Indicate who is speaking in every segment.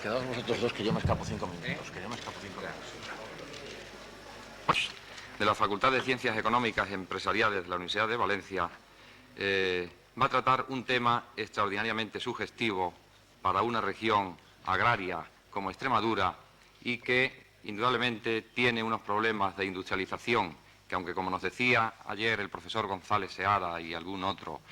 Speaker 1: quedaos vosotros dos, que yo me escapo 5 minutos. Que yo me escapo 5 minutos.
Speaker 2: De la Facultad de Ciencias Económicas y Empresariales de la Universidad de Valencia va a tratar un tema extraordinariamente sugestivo para una región agraria como Extremadura y que indudablemente tiene unos problemas de industrialización que, aunque como nos decía ayer el profesor González Seara y algún otro,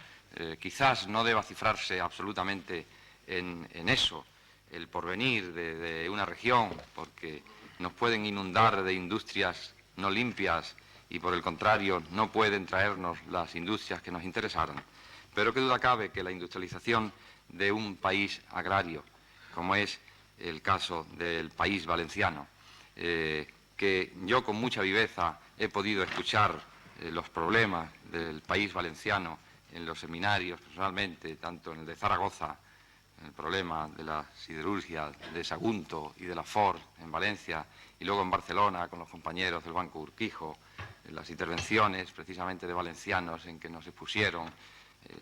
Speaker 2: quizás no deba cifrarse absolutamente en eso, el porvenir de una región, porque nos pueden inundar de industrias no limpias y, por el contrario, no pueden traernos las industrias que nos interesaran. Pero qué duda cabe que la industrialización de un país agrario, como es el caso del país valenciano, que yo con mucha viveza he podido escuchar los problemas del país valenciano en los seminarios, personalmente, tanto en el de Zaragoza, el problema de la siderurgia de Sagunto y de la Ford en Valencia, y luego en Barcelona con los compañeros del Banco Urquijo, las intervenciones precisamente de valencianos en que nos expusieron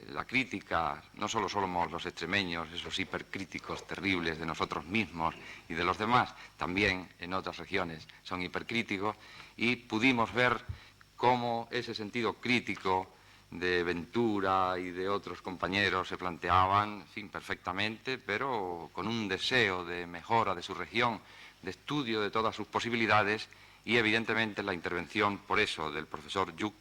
Speaker 2: la crítica. No solo somos los extremeños, esos hipercríticos terribles de nosotros mismos y de los demás, también en otras regiones son hipercríticos, y pudimos ver cómo ese sentido crítico de Ventura y de otros compañeros se planteaban, en fin, perfectamente, pero con un deseo de mejora de su región, de estudio de todas sus posibilidades, y evidentemente la intervención, por eso, del profesor Lluch,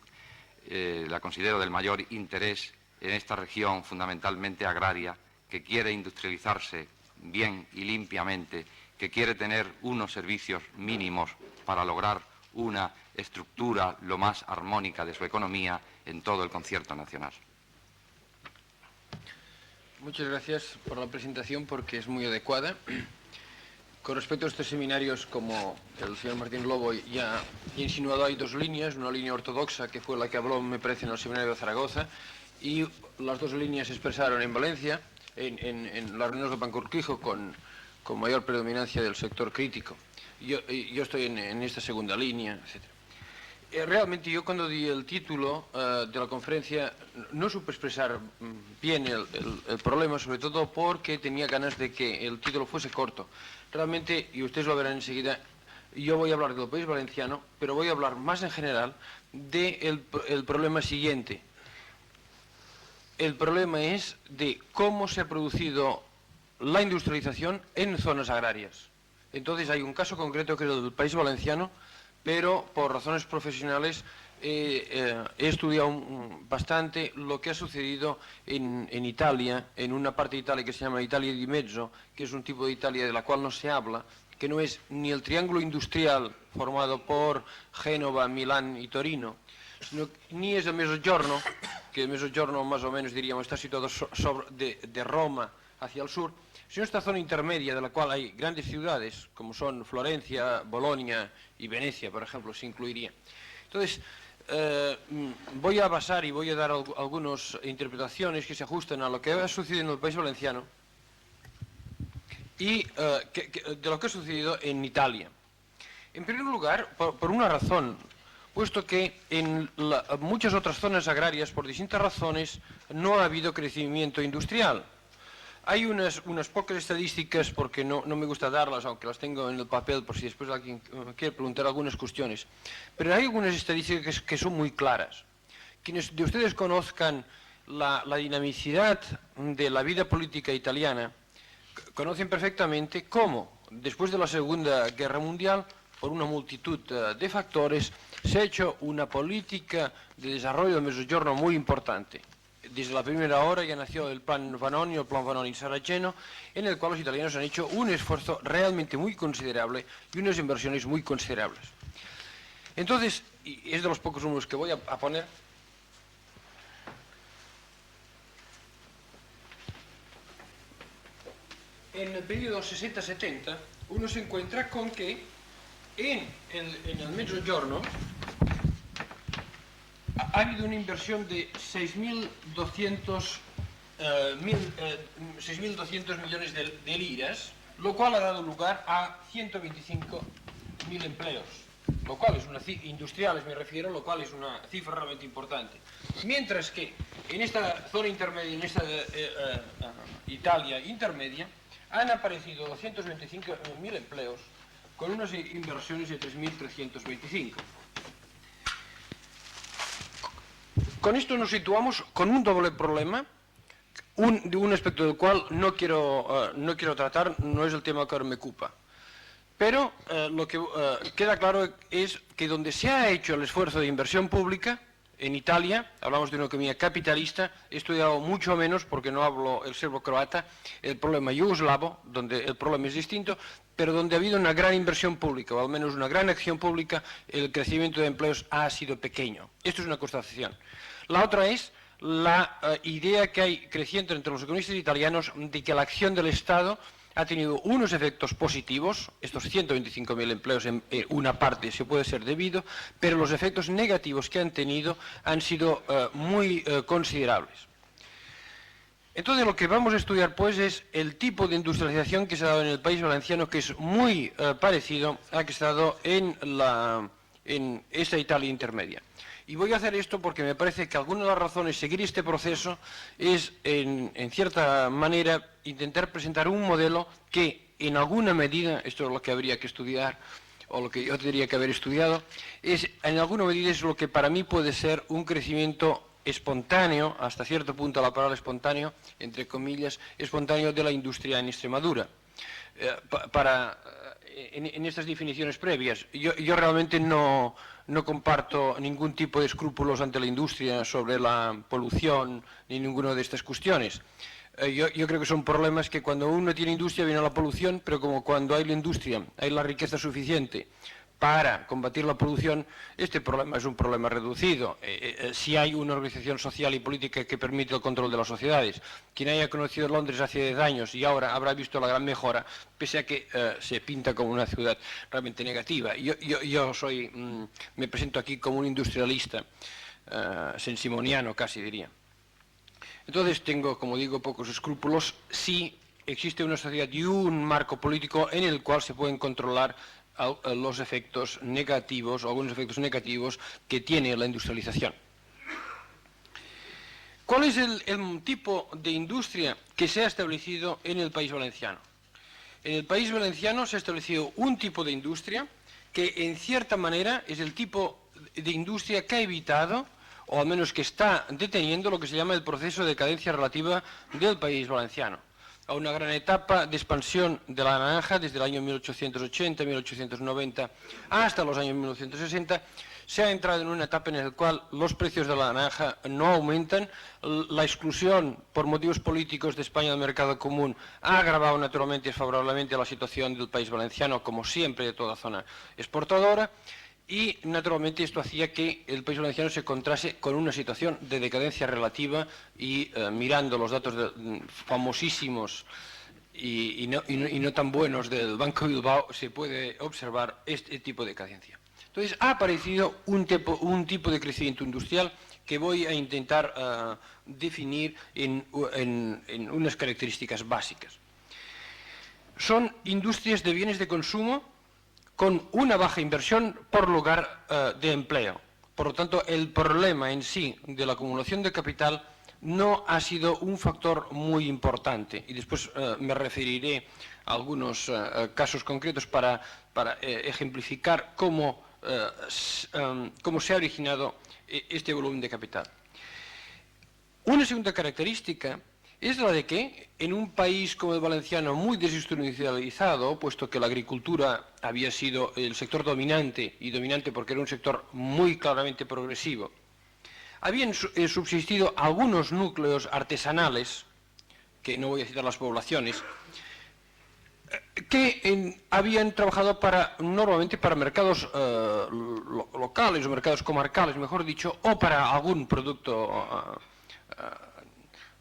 Speaker 2: la considero del mayor interés en esta región fundamentalmente agraria, que quiere industrializarse bien y limpiamente, que quiere tener unos servicios mínimos para lograr una estructura lo más armónica de su economía en todo el concierto nacional.
Speaker 3: Muchas gracias por la presentación, porque es muy adecuada. Con respecto a estos seminarios, como el señor Martín Lobo ya ha insinuado, hay dos líneas: una línea ortodoxa, que fue la que habló, me parece, en el seminario de Zaragoza, y las dos líneas se expresaron en Valencia, en las reuniones de Banco Urquijo, con mayor predominancia del sector crítico. Yo estoy en esta segunda línea, etc. Realmente yo, cuando di el título de la conferencia, no supe expresar bien el problema, sobre todo porque tenía ganas de que el título fuese corto. Realmente, y ustedes lo verán enseguida, yo voy a hablar del país valenciano, pero voy a hablar más en general del problema siguiente. El problema es de cómo se ha producido la industrialización en zonas agrarias. Entonces hay un caso concreto, que es el del país valenciano, pero por razones profesionales he estudiado bastante lo que ha sucedido en Italia, en una parte de Italia que se llama Italia di Mezzo, que es un tipo de Italia de la cual no se habla, que no es ni el triángulo industrial formado por Génova, Milán y Torino, ni es el Mezzogiorno, que el Mezzogiorno más o menos diríamos está situado de Roma hacia el sur, sino esta zona intermedia de la cual hay grandes ciudades, como son Florencia, Bolonia y Venecia, por ejemplo, se incluiría. Entonces, voy a basar y voy a dar algunas interpretaciones que se ajustan a lo que ha sucedido en el país valenciano y de lo que ha sucedido en Italia. En primer lugar, por una razón, puesto que en muchas otras zonas agrarias, por distintas razones, no ha habido crecimiento industrial. Hay unas pocas estadísticas, porque no me gusta darlas, aunque las tengo en el papel por si después alguien quiere preguntar algunas cuestiones. Pero hay algunas estadísticas que son muy claras. Quienes de ustedes conozcan la dinamicidad de la vida política italiana, conocen perfectamente cómo, después de la Segunda Guerra Mundial, por una multitud de factores, se ha hecho una política de desarrollo del Mezzogiorno muy importante. Desde la primera hora ya nació el Plan Vanoni, el Plan Vanoni-Saraceno, en el cual los italianos han hecho un esfuerzo realmente muy considerable y unas inversiones muy considerables. Entonces, y es de los pocos números que voy a poner, en el periodo 60-70 uno se encuentra con que en el Mezzogiorno ha habido una inversión de 6.200 millones de liras, lo cual ha dado lugar a 125.000 empleos, lo cual es una cifra, industriales me refiero, lo cual es una cifra realmente importante. Mientras que en esta zona intermedia, en esta Italia intermedia, han aparecido 225.000 empleos con unas inversiones de 3.325. Con esto nos situamos con un doble problema, de un aspecto del cual no quiero tratar, no es el tema que ahora me ocupa. Pero lo que queda claro es que donde se ha hecho el esfuerzo de inversión pública, en Italia, hablamos de una economía capitalista, he estudiado mucho menos, porque no hablo el serbo-croata, el problema yugoslavo, donde el problema es distinto, pero donde ha habido una gran inversión pública, o al menos una gran acción pública, el crecimiento de empleos ha sido pequeño. Esto es una constatación. La otra es la idea que hay creciente entre los economistas italianos de que la acción del Estado ha tenido unos efectos positivos, estos 125.000 empleos en una parte se puede ser debido, pero los efectos negativos que han tenido han sido muy considerables. Entonces lo que vamos a estudiar pues es el tipo de industrialización que se ha dado en el País Valenciano, que es muy parecido a que se ha dado en esta Italia intermedia. Y voy a hacer esto porque me parece que alguna de las razones de seguir este proceso es, en cierta manera, intentar presentar un modelo que, en alguna medida, esto es lo que habría que estudiar, o lo que yo tendría que haber estudiado, en alguna medida es lo que para mí puede ser un crecimiento espontáneo, hasta cierto punto la palabra espontáneo, entre comillas, espontáneo de la industria en Extremadura. En estas definiciones previas, yo realmente no comparto ningún tipo de escrúpulos ante la industria sobre la polución ni ninguna de estas cuestiones. Yo creo que son problemas que cuando uno tiene industria viene la polución, pero como cuando hay la industria hay la riqueza suficiente para combatir la polución, este problema es un problema reducido. Si hay una organización social y política que permite el control de las sociedades, quien haya conocido Londres hace 10 años y ahora habrá visto la gran mejora, pese a que se pinta como una ciudad realmente negativa. Yo me presento aquí como un industrialista, sensimoniano casi diría. Entonces tengo, como digo, pocos escrúpulos si existe una sociedad y un marco político en el cual se pueden controlar los efectos negativos, o algunos efectos negativos que tiene la industrialización. ¿Cuál es el tipo de industria que se ha establecido en el País Valenciano? En el País Valenciano se ha establecido un tipo de industria que, en cierta manera, es el tipo de industria que ha evitado, o al menos que está deteniendo, lo que se llama el proceso de decadencia relativa del País Valenciano. A una gran etapa de expansión de la naranja desde el año 1880, 1890 hasta los años 1960, se ha entrado en una etapa en la cual los precios de la naranja no aumentan, la exclusión por motivos políticos de España del mercado común ha agravado naturalmente y favorablemente la situación del País Valenciano, como siempre de toda zona exportadora, y naturalmente esto hacía que el País Valenciano se encontrase con una situación de decadencia relativa y mirando los datos famosísimos y no tan buenos del Banco Bilbao se puede observar este tipo de decadencia. Entonces ha aparecido un tipo de crecimiento industrial que voy a intentar definir en unas características básicas. Son industrias de bienes de consumo con una baja inversión por lugar de empleo. Por lo tanto, el problema en sí de la acumulación de capital no ha sido un factor muy importante. Y después me referiré a algunos casos concretos para ejemplificar cómo se ha originado este volumen de capital. Una segunda característica es la de que en un país como el valenciano muy desindustrializado, puesto que la agricultura había sido el sector dominante, y dominante porque era un sector muy claramente progresivo, habían subsistido algunos núcleos artesanales, que no voy a citar las poblaciones, que habían trabajado normalmente para mercados locales o mercados comarcales, mejor dicho, o para algún producto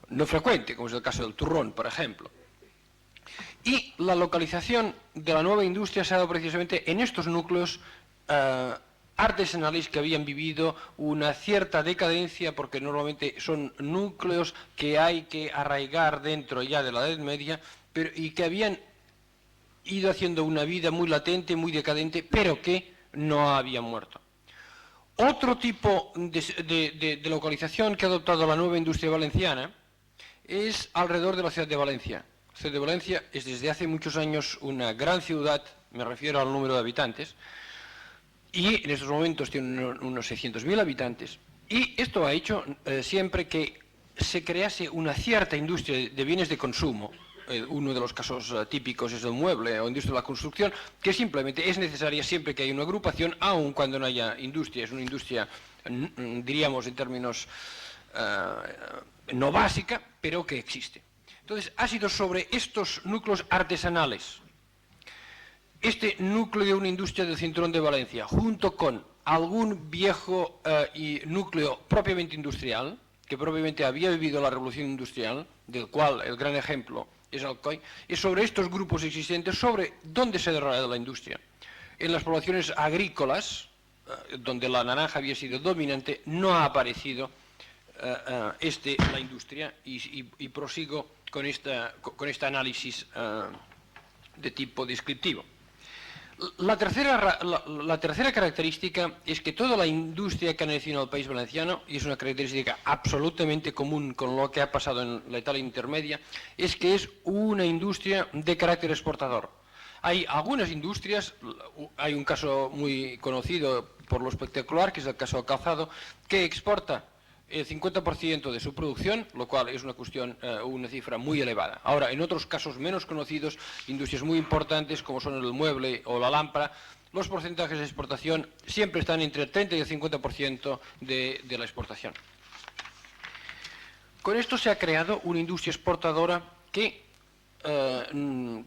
Speaker 3: no frecuente, como es el caso del turrón, por ejemplo. Y la localización de la nueva industria se ha dado precisamente en estos núcleos artesanales que habían vivido una cierta decadencia, porque normalmente son núcleos que hay que arraigar dentro ya de la Edad Media, y que habían ido haciendo una vida muy latente, muy decadente, pero que no habían muerto. Otro tipo de localización que ha adoptado la nueva industria valenciana es alrededor de la ciudad de Valencia. ciudad de Valencia es desde hace muchos años una gran ciudad, me refiero al número de habitantes, y en estos momentos tiene unos 600.000 habitantes. Y esto ha hecho siempre que se crease una cierta industria de bienes de consumo. Uno de los casos típicos es el mueble o industria de la construcción, que simplemente es necesaria siempre que hay una agrupación, aun cuando no haya industria. Es una industria, diríamos en términos no básica, pero que existe. Entonces, ha sido sobre estos núcleos artesanales, este núcleo de una industria del cinturón de Valencia, junto con algún viejo núcleo propiamente industrial, que propiamente había vivido la revolución industrial, del cual el gran ejemplo es Alcoy, es sobre estos grupos existentes, sobre dónde se ha desarrollado la industria. En las poblaciones agrícolas, donde la naranja había sido dominante, no ha aparecido la industria, y prosigo con este análisis de tipo descriptivo. La tercera característica es que toda la industria que ha nacido en el País Valenciano, y es una característica absolutamente común con lo que ha pasado en la Italia intermedia, es que es una industria de carácter exportador. Hay algunas industrias, hay un caso muy conocido por lo espectacular, que es el caso del calzado, que exporta el 50% de su producción, lo cual es una cifra muy elevada. Ahora, en otros casos menos conocidos, industrias muy importantes como son el mueble o la lámpara, los porcentajes de exportación siempre están entre el 30 y el 50% de la exportación. Con esto se ha creado una industria exportadora que,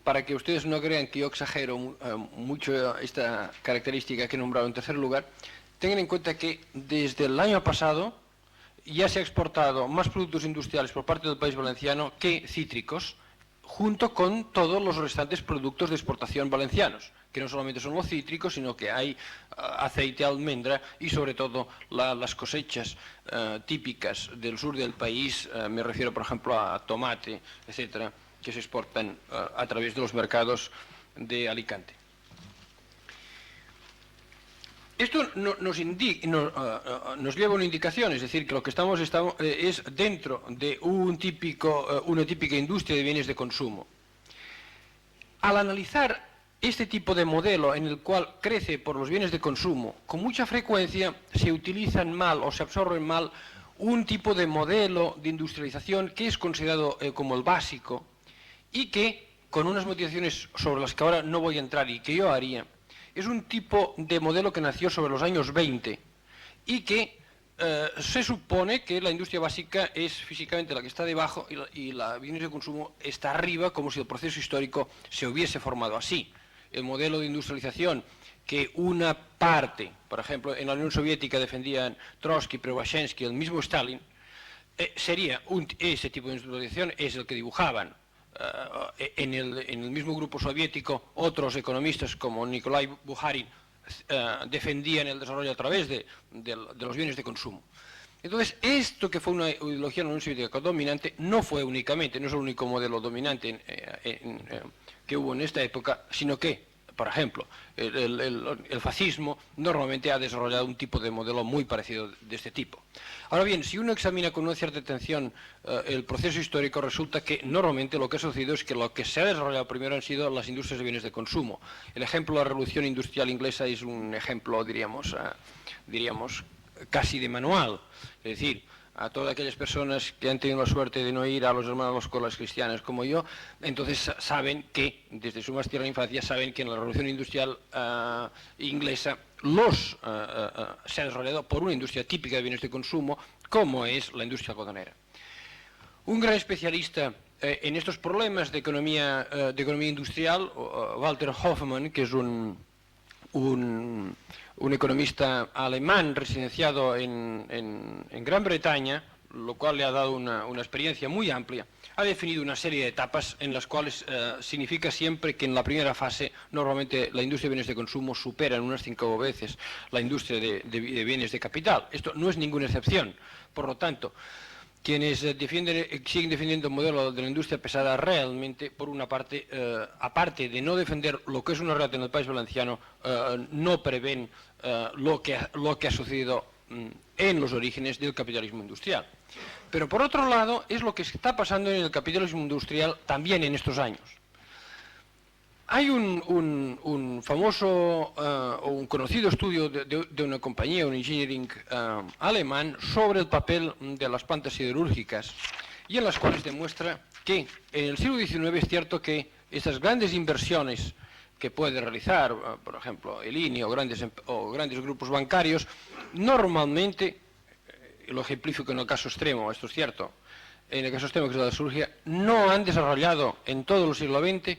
Speaker 3: para que ustedes no crean que yo exagero mucho esta característica que he nombrado en tercer lugar, tengan en cuenta que desde el año pasado ya se ha exportado más productos industriales por parte del País Valenciano que cítricos, junto con todos los restantes productos de exportación valencianos, que no solamente son los cítricos, sino que hay aceite de almendra y sobre todo las cosechas típicas del sur del país, me refiero por ejemplo a tomate, etcétera, que se exportan a través de los mercados de Alicante. Esto nos lleva a una indicación, es decir, que lo que estamos es dentro de una típica industria de bienes de consumo. Al analizar este tipo de modelo en el cual crece por los bienes de consumo, con mucha frecuencia se utilizan mal o se absorben mal un tipo de modelo de industrialización que es considerado como el básico y que, con unas motivaciones sobre las que ahora no voy a entrar y que yo haría, es un tipo de modelo que nació sobre los años 20 y que se supone que la industria básica es físicamente la que está debajo y la bienes de consumo está arriba, como si el proceso histórico se hubiese formado así. El modelo de industrialización que una parte, por ejemplo, en la Unión Soviética defendían Trotsky, Preobrazhensky, el mismo Stalin, ese tipo de industrialización es el que dibujaban en el mismo grupo soviético otros economistas como Nikolai Bukharin defendían el desarrollo a través de los bienes de consumo. Entonces, esto que fue una ideología en la Unión Soviética dominante no fue únicamente, no es el único modelo dominante que hubo en esta época, sino que, por ejemplo, el fascismo normalmente ha desarrollado un tipo de modelo muy parecido de este tipo. Ahora bien, si uno examina con una cierta atención el proceso histórico, resulta que normalmente lo que ha sucedido es que lo que se ha desarrollado primero han sido las industrias de bienes de consumo. El ejemplo de la revolución industrial inglesa es un ejemplo, diríamos casi de manual. Es decir, a todas aquellas personas que han tenido la suerte de no ir a los hermanos de las escuelas cristianas como yo, entonces saben que, desde su más tierna infancia, saben que en la revolución industrial inglesa se ha desarrollado por una industria típica de bienes de consumo, como es la industria algodonera. Un gran especialista en estos problemas de economía industrial, Walter Hoffmann, que es un economista alemán residenciado en Gran Bretaña, lo cual le ha dado una experiencia muy amplia, ha definido una serie de etapas en las cuales significa siempre que en la primera fase normalmente la industria de bienes de consumo supera en unas 5 veces la industria de bienes de capital. Esto no es ninguna excepción. Por lo tanto, quienes siguen defendiendo el modelo de la industria pesada realmente, por una parte, aparte de no defender lo que es una realidad en el País Valenciano, no prevén lo que ha sucedido en los orígenes del capitalismo industrial. Pero por otro lado, es lo que está pasando en el capitalismo industrial también en estos años. Hay un famoso o un conocido estudio de una compañía, un engineering alemán, sobre el papel de las plantas siderúrgicas, y en las cuales demuestra que en el siglo XIX es cierto que estas grandes inversiones que puede realizar, por ejemplo, el INI o grandes grupos bancarios, normalmente, lo ejemplifico en el caso extremo, esto es cierto, en el caso extremo que es la siderurgia, no han desarrollado en todo el siglo XX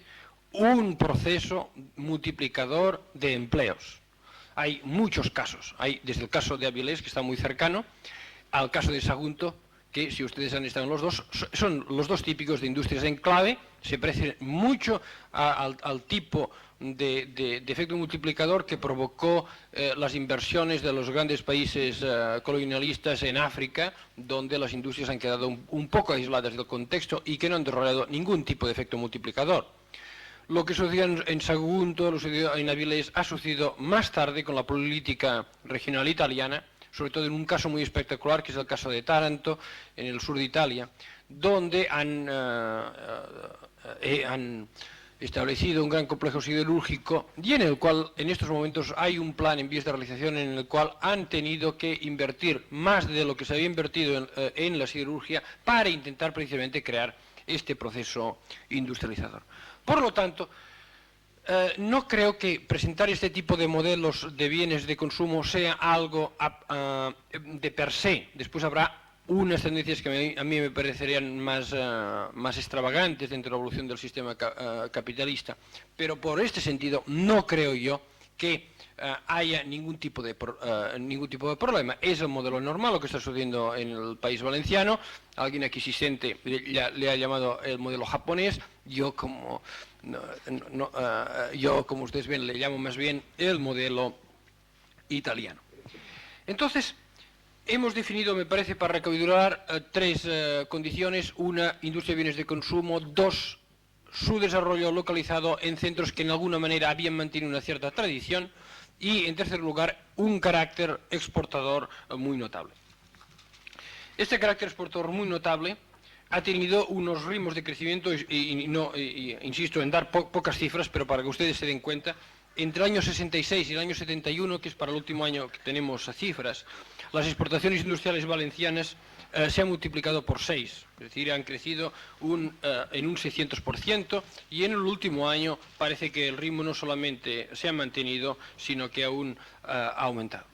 Speaker 3: un proceso multiplicador de empleos. Hay muchos casos, hay desde el caso de Avilés, que está muy cercano, al caso de Sagunto, que si ustedes han estado en los dos, son los dos típicos de industrias en clave, se parecen mucho al tipo de efecto multiplicador que provocó las inversiones de los grandes países colonialistas en África, donde las industrias han quedado un poco aisladas del contexto y que no han desarrollado ningún tipo de efecto multiplicador. Lo que sucedió en Sagunto, lo que sucedió en Avilés, ha sucedido más tarde con la política regional italiana, sobre todo en un caso muy espectacular, que es el caso de Taranto, en el sur de Italia, donde han establecido un gran complejo siderúrgico y en el cual en estos momentos hay un plan en vías de realización en el cual han tenido que invertir más de lo que se había invertido en la siderurgia para intentar precisamente crear este proceso industrializador. Por lo tanto, no creo que presentar este tipo de modelos de bienes de consumo sea algo de per se. Después habrá unas tendencias que a mí me parecerían más extravagantes dentro de la evolución del sistema capitalista. Pero por este sentido no creo yo que haya ningún tipo de problema. Es el modelo normal lo que está sucediendo en el país valenciano. Alguien aquí asistente le ha llamado el modelo japonés. Yo como ustedes ven, le llamo más bien el modelo italiano. Entonces, hemos definido, me parece, para recapitular, tres condiciones. Una, industria de bienes de consumo. Dos, su desarrollo localizado en centros que en alguna manera habían mantenido una cierta tradición. Y, en tercer lugar, un carácter exportador muy notable. Este carácter exportador muy notable ha tenido unos ritmos de crecimiento, insisto en dar pocas cifras, pero para que ustedes se den cuenta, entre el año 66 y el año 71, que es para el último año que tenemos cifras, las exportaciones industriales valencianas se han multiplicado por 6, es decir, han crecido en un 600%, y en el último año parece que el ritmo no solamente se ha mantenido, sino que aún ha aumentado.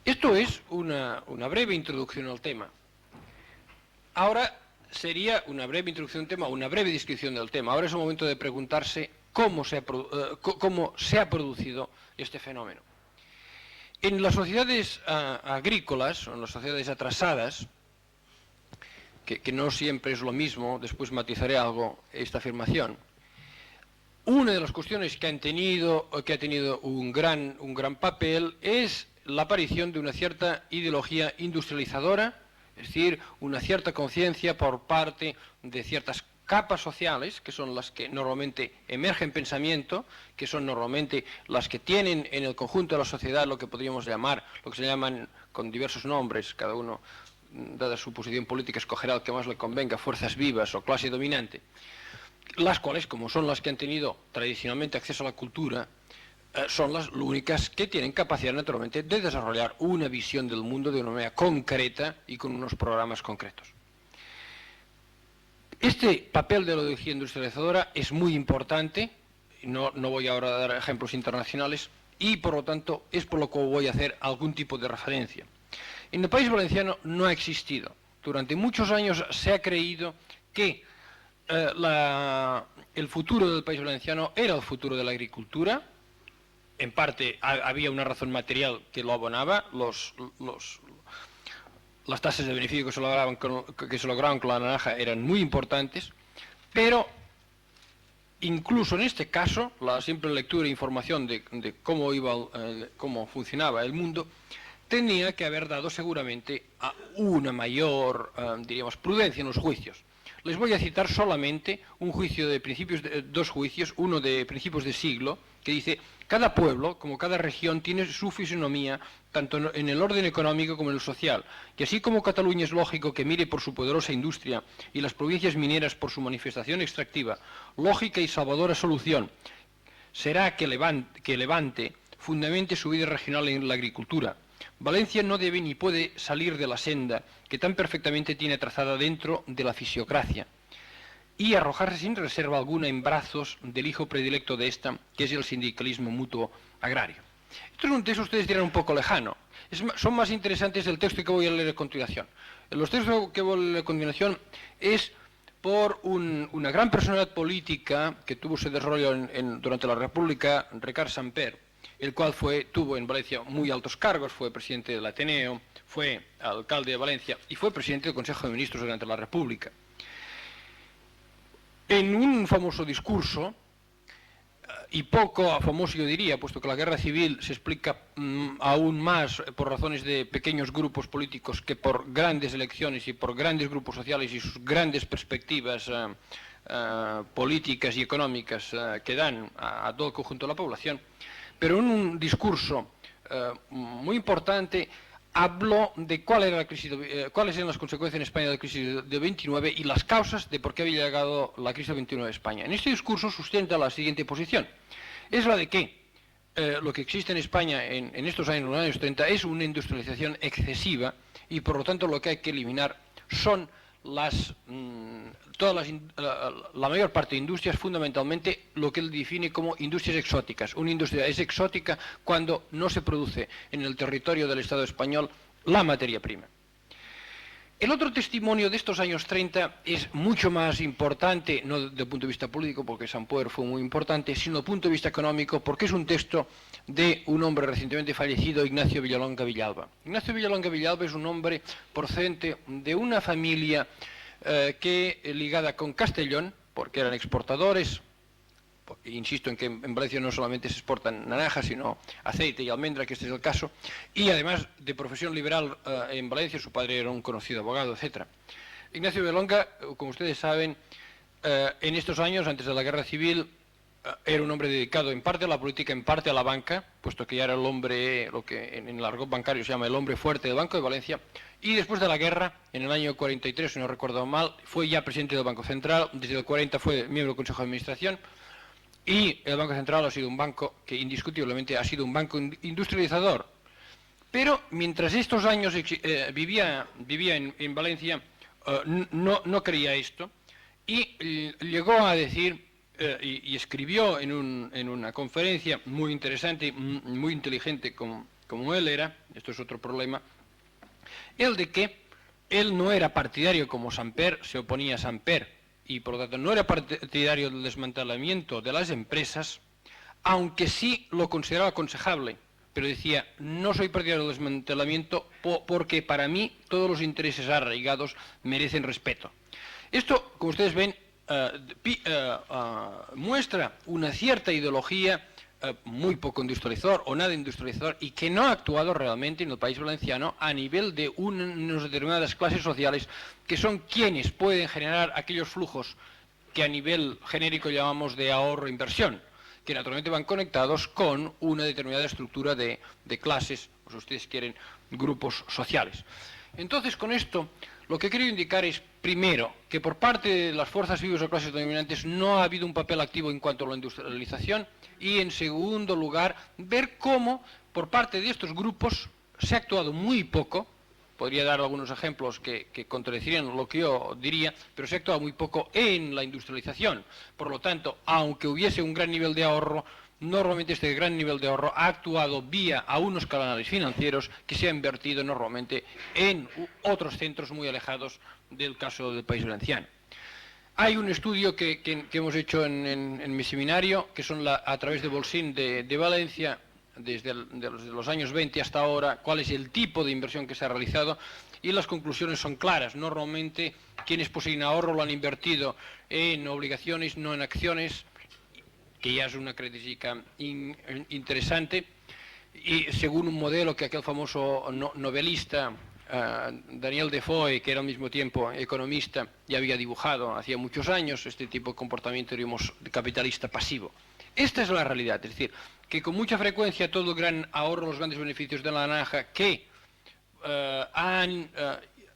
Speaker 3: Esto es una breve introducción al tema. Ahora sería una breve introducción al tema, una breve descripción del tema. Ahora es el momento de preguntarse cómo se ha producido este fenómeno. En las sociedades agrícolas, o en las sociedades atrasadas, que no siempre es lo mismo, después matizaré algo esta afirmación, una de las cuestiones que ha tenido un gran papel es la aparición de una cierta ideología industrializadora, es decir, una cierta conciencia por parte de ciertas capas sociales, que son las que normalmente emergen pensamiento, que son normalmente las que tienen en el conjunto de la sociedad lo que podríamos llamar, lo que se llaman con diversos nombres, cada uno, dada su posición política, escogerá el que más le convenga, fuerzas vivas o clase dominante, las cuales, como son las que han tenido tradicionalmente acceso a la cultura, son las únicas que tienen capacidad naturalmente de desarrollar una visión del mundo de una manera concreta y con unos programas concretos. Este papel de la ideología industrializadora es muy importante, no voy ahora a dar ejemplos internacionales, y por lo tanto es por lo que voy a hacer algún tipo de referencia. En el País Valenciano no ha existido. Durante muchos años se ha creído que el futuro del País Valenciano era el futuro de la agricultura. En parte había una razón material que lo abonaba, las tasas de beneficio que se lograban con la naranja eran muy importantes, pero incluso en este caso, la simple lectura e información de cómo funcionaba el mundo, tenía que haber dado seguramente a una mayor, diríamos, prudencia en los juicios. les voy a citar solamente un juicio de principios, dos juicios, uno de principios de siglo, que dice: cada pueblo, como cada región, tiene su fisonomía, tanto en el orden económico como en el social, y así como Cataluña es lógico que mire por su poderosa industria y las provincias mineras por su manifestación extractiva, lógica y salvadora solución será que Levante fundamente su vida regional en la agricultura. Valencia no debe ni puede salir de la senda que tan perfectamente tiene trazada dentro de la fisiocracia y arrojarse sin reserva alguna en brazos del hijo predilecto de esta, que es el sindicalismo mutuo agrario. Esto es un texto, ustedes dirán, un poco lejano. Son más interesantes el texto que voy a leer a continuación. Los textos que voy a leer a continuación es por una gran personalidad política que tuvo ese desarrollo durante la República, Ricard Samper, el cual tuvo en Valencia muy altos cargos, fue presidente del Ateneo, fue alcalde de Valencia y fue presidente del Consejo de Ministros durante la República. En un famoso discurso, y poco famoso yo diría, puesto que la guerra civil se explica aún más por razones de pequeños grupos políticos que por grandes elecciones y por grandes grupos sociales y sus grandes perspectivas políticas y económicas que dan a todo el conjunto de la población, pero en un discurso muy importante habló de cuáles eran las consecuencias en España de la crisis de 29 y las causas de por qué había llegado la crisis de 29 a España. En este discurso sustenta la siguiente posición: es la de que lo que existe en España en estos años, en los años 30, es una industrialización excesiva y por lo tanto lo que hay que eliminar son la mayor parte de industrias, fundamentalmente lo que él define como industrias exóticas. Una industria es exótica cuando no se produce en el territorio del Estado español la materia prima. El otro testimonio de estos años 30 es mucho más importante, no desde el punto de vista político, porque Samper fue muy importante, sino desde el punto de vista económico, porque es un texto de un hombre recientemente fallecido, Ignacio Villalonga Villalba. Ignacio Villalonga Villalba es un hombre procedente de una familia ligada con Castellón, porque eran exportadores. Insisto en que en Valencia no solamente se exportan naranjas, sino aceite y almendra, que este es el caso, y además de profesión liberal en Valencia, su padre era un conocido abogado, etc. Ignacio Villalonga, como ustedes saben, en estos años, antes de la Guerra Civil, era un hombre dedicado en parte a la política, en parte a la banca, puesto que ya era el hombre, lo que en el argot bancario se llama el hombre fuerte del Banco de Valencia, y después de la guerra, en el año 43, si no recuerdo mal, fue ya presidente del Banco Central, desde el 40 fue miembro del Consejo de Administración. Y el Banco Central ha sido un banco que indiscutiblemente ha sido un banco industrializador. Pero mientras estos años vivía en Valencia, no creía esto y llegó a decir y escribió en una conferencia muy interesante, muy inteligente como él era, esto es otro problema, el de que él no era partidario como Samper, se oponía a Samper, y por lo tanto no era partidario del desmantelamiento de las empresas, aunque sí lo consideraba aconsejable, pero decía: no soy partidario del desmantelamiento porque para mí todos los intereses arraigados merecen respeto. Esto, como ustedes ven, muestra una cierta ideología muy poco industrializador o nada industrializador y que no ha actuado realmente en el país valenciano a nivel de unas determinadas clases sociales que son quienes pueden generar aquellos flujos que a nivel genérico llamamos de ahorro e inversión, que naturalmente van conectados con una determinada estructura de clases, o si ustedes quieren, grupos sociales. Entonces, con esto, lo que quiero indicar es, primero, que por parte de las fuerzas vivas o clases dominantes no ha habido un papel activo en cuanto a la industrialización, y en segundo lugar, ver cómo por parte de estos grupos se ha actuado muy poco. Podría dar algunos ejemplos que contradecirían lo que yo diría, pero se ha actuado muy poco en la industrialización. Por lo tanto, aunque hubiese un gran nivel de ahorro, normalmente este gran nivel de ahorro ha actuado vía a unos canales financieros que se han invertido normalmente en otros centros muy alejados del caso del país valenciano. Hay un estudio que hemos hecho en mi seminario, que son a través de Bolsín de Valencia, desde los años 20 hasta ahora, cuál es el tipo de inversión que se ha realizado, y las conclusiones son claras. Normalmente quienes poseen ahorro lo han invertido en obligaciones, no en acciones, que ya es una característica interesante, y según un modelo que aquel famoso novelista Daniel Defoe, que era al mismo tiempo economista, ya había dibujado hacía muchos años este tipo de comportamiento, diríamos, capitalista pasivo. Esta es la realidad, es decir, que con mucha frecuencia todo el gran ahorro, los grandes beneficios de la naranja que han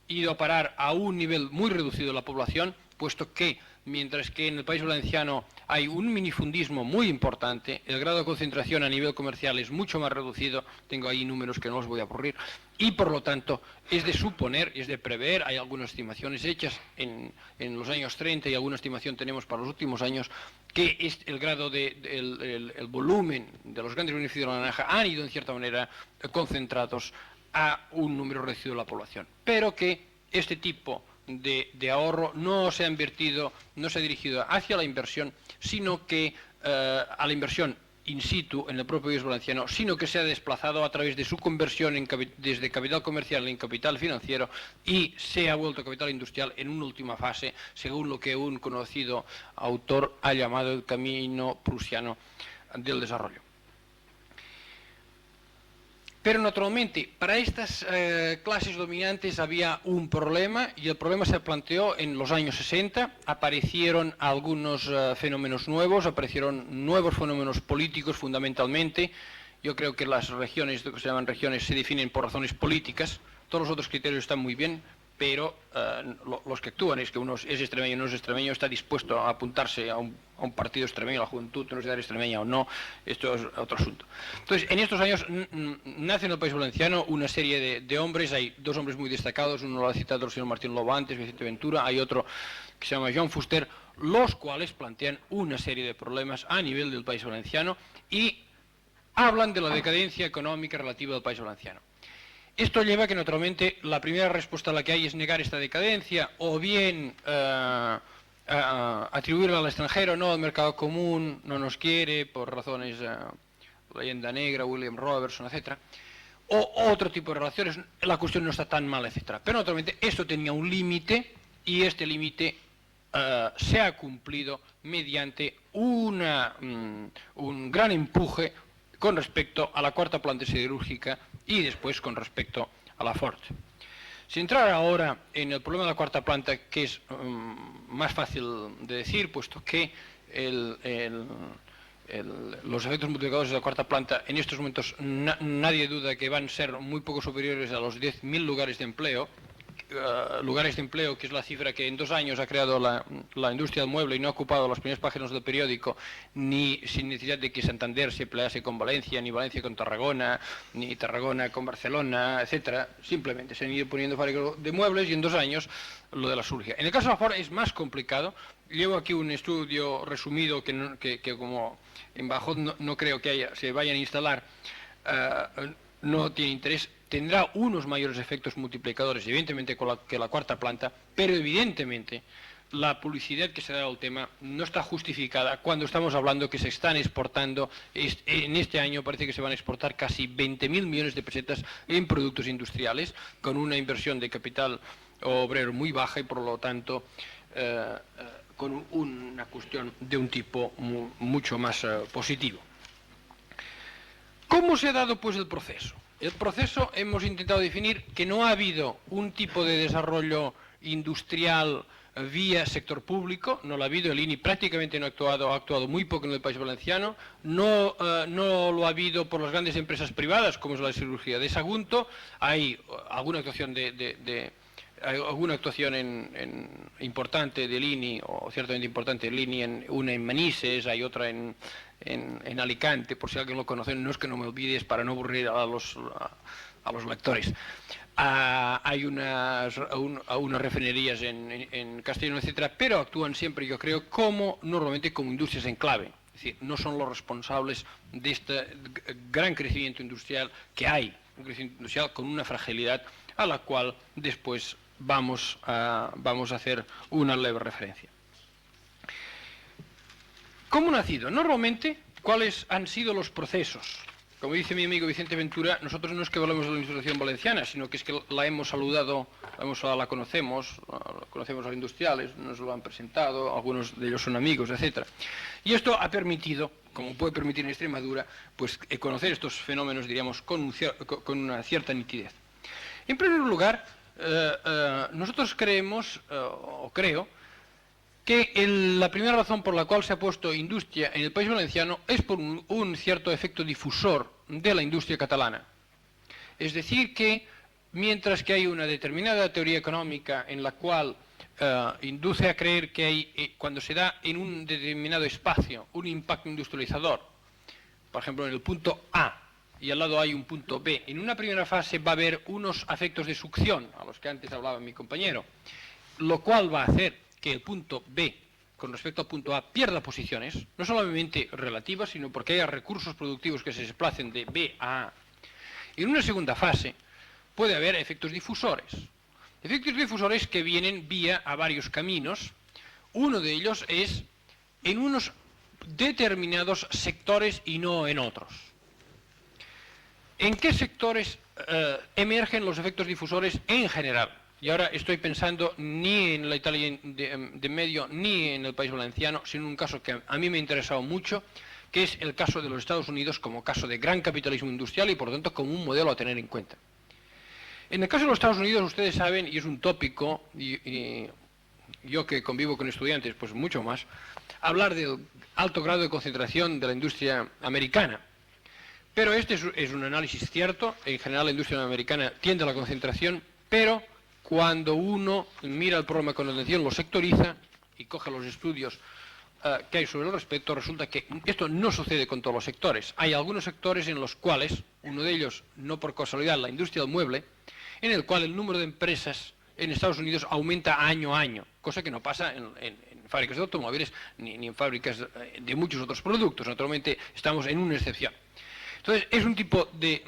Speaker 3: ido a parar a un nivel muy reducido de la población, puesto que mientras que en el País Valenciano hay un minifundismo muy importante, el grado de concentración a nivel comercial es mucho más reducido, tengo ahí números que no los voy a aburrir, y por lo tanto es de suponer, es de prever, hay algunas estimaciones hechas en los años 30 y alguna estimación tenemos para los últimos años, que es el grado el volumen de los grandes beneficios de la naranja han ido en cierta manera concentrados a un número reducido de la población, pero que este tipo de ahorro no se ha invertido, no se ha dirigido hacia la inversión, sino que a la inversión in situ en el propio país valenciano, sino que se ha desplazado a través de su conversión desde capital comercial en capital financiero y se ha vuelto capital industrial en una última fase, según lo que un conocido autor ha llamado el camino prusiano del desarrollo. Pero naturalmente, para estas clases dominantes había un problema y el problema se planteó en los años 60. Aparecieron algunos fenómenos nuevos, aparecieron nuevos fenómenos políticos fundamentalmente. Yo creo que las regiones, lo que se llaman regiones, se definen por razones políticas. Todos los otros criterios están muy bien, pero los que actúan es que uno es extremeño o no es extremeño, está dispuesto a apuntarse a un partido extremeño, a la juventud universitaria extremeña o no, esto es otro asunto. Entonces, en estos años nace en el País Valenciano una serie de hombres, hay dos hombres muy destacados, uno lo ha citado el señor Martín Lobo antes, Vicente Ventura, hay otro que se llama Joan Fuster, los cuales plantean una serie de problemas a nivel del País Valenciano y hablan de la decadencia económica relativa del País Valenciano. Esto lleva a que, naturalmente, la primera respuesta a la que hay es negar esta decadencia o bien atribuirla al extranjero, no al mercado común, no nos quiere por razones, leyenda negra, William Robertson, etc. O otro tipo de relaciones, la cuestión no está tan mal, etc. Pero, naturalmente, esto tenía un límite y este límite se ha cumplido mediante un gran empuje con respecto a la cuarta planta siderúrgica y después con respecto a la Ford. Sin entrar ahora en el problema de la cuarta planta, que es más fácil de decir, puesto que los efectos multiplicadores de la cuarta planta en estos momentos nadie duda que van a ser muy poco superiores a los 10.000 lugares de empleo, que es la cifra que en 2 años ha creado la industria del mueble y no ha ocupado las primeras páginas del periódico, ni sin necesidad de que Santander se pelease con Valencia, ni Valencia con Tarragona, ni Tarragona con Barcelona, etcétera. Simplemente se han ido poniendo fábricas de muebles y en 2 años lo de la surgia. En el caso de la Ford es más complicado. Llevo aquí un estudio resumido que como en Bajón no creo que se vayan a instalar, no tiene interés. Tendrá unos mayores efectos multiplicadores, evidentemente, que la cuarta planta, pero evidentemente la publicidad que se da al tema no está justificada cuando estamos hablando que se están exportando, en este año parece que se van a exportar casi 20.000 millones de pesetas en productos industriales, con una inversión de capital obrero muy baja y por lo tanto con una cuestión de un tipo mucho más positivo. ¿Cómo se ha dado pues el proceso? El proceso hemos intentado definir que no ha habido un tipo de desarrollo industrial vía sector público, no lo ha habido, el INI prácticamente no ha actuado muy poco en el País Valenciano, no lo ha habido por las grandes empresas privadas, como es la siderurgia de Sagunto, hay alguna actuación importante del INI, o ciertamente importante del INI, una en Manises, hay otra en Alicante, por si alguien lo conoce, no es que no me olvides para no aburrir a los lectores. Hay unas refinerías en Castellón, etcétera, pero actúan siempre, yo creo, normalmente como industrias en clave. Es decir, no son los responsables de este gran crecimiento industrial que hay, un crecimiento industrial con una fragilidad a la cual después vamos a hacer una leve referencia. ¿Cómo ha nacido? Normalmente, ¿cuáles han sido los procesos? Como dice mi amigo Vicente Ventura, nosotros no es que hablemos de la Administración valenciana, sino que es que la hemos saludado, la conocemos a los industriales, nos lo han presentado, algunos de ellos son amigos, etc. Y esto ha permitido, como puede permitir en Extremadura, pues conocer estos fenómenos, diríamos, con una cierta nitidez. En primer lugar, nosotros creemos, o creo, que la primera razón por la cual se ha puesto industria en el País Valenciano es por un cierto efecto difusor de la industria catalana. Es decir, que mientras que hay una determinada teoría económica en la cual induce a creer que hay, cuando se da en un determinado espacio un impacto industrializador, por ejemplo en el punto A, y al lado hay un punto B, en una primera fase va a haber unos efectos de succión, a los que antes hablaba mi compañero, lo cual va a hacer que el punto B, con respecto al punto A, pierda posiciones, no solamente relativas, sino porque haya recursos productivos que se desplacen de B a A. En una segunda fase puede haber efectos difusores. Efectos difusores que vienen vía a varios caminos. Uno de ellos es en unos determinados sectores y no en otros. ¿En qué sectores emergen los efectos difusores en general? Y ahora estoy pensando ni en la Italia de medio ni en el País Valenciano, sino en un caso que a mí me ha interesado mucho, que es el caso de los Estados Unidos como caso de gran capitalismo industrial y por lo tanto como un modelo a tener en cuenta. En el caso de los Estados Unidos, ustedes saben, y es un tópico, y yo que convivo con estudiantes, pues mucho más, hablar del alto grado de concentración de la industria americana. Pero este es un análisis cierto, en general la industria americana tiende a la concentración, pero cuando uno mira el problema con atención, lo sectoriza y coge los estudios que hay sobre el respecto, resulta que esto no sucede con todos los sectores. Hay algunos sectores en los cuales, uno de ellos, no por casualidad, la industria del mueble, en el cual el número de empresas en Estados Unidos aumenta año a año, cosa que no pasa en fábricas de automóviles ni en fábricas de muchos otros productos. Naturalmente estamos en una excepción. Entonces, es un tipo de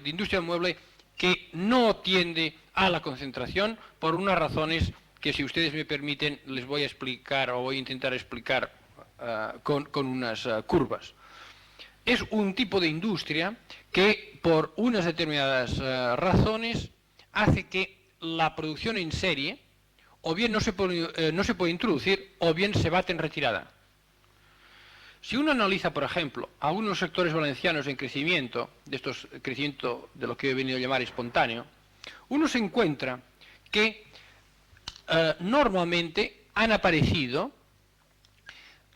Speaker 3: industria del mueble que no tiende a la concentración por unas razones que, si ustedes me permiten, les voy a explicar o voy a intentar explicar con unas curvas. Es un tipo de industria que, por unas determinadas razones, hace que la producción en serie o bien no se puede introducir o bien se bate en retirada. Si uno analiza, por ejemplo, algunos sectores valencianos en crecimiento, crecimiento de lo que he venido a llamar espontáneo, uno se encuentra que normalmente han aparecido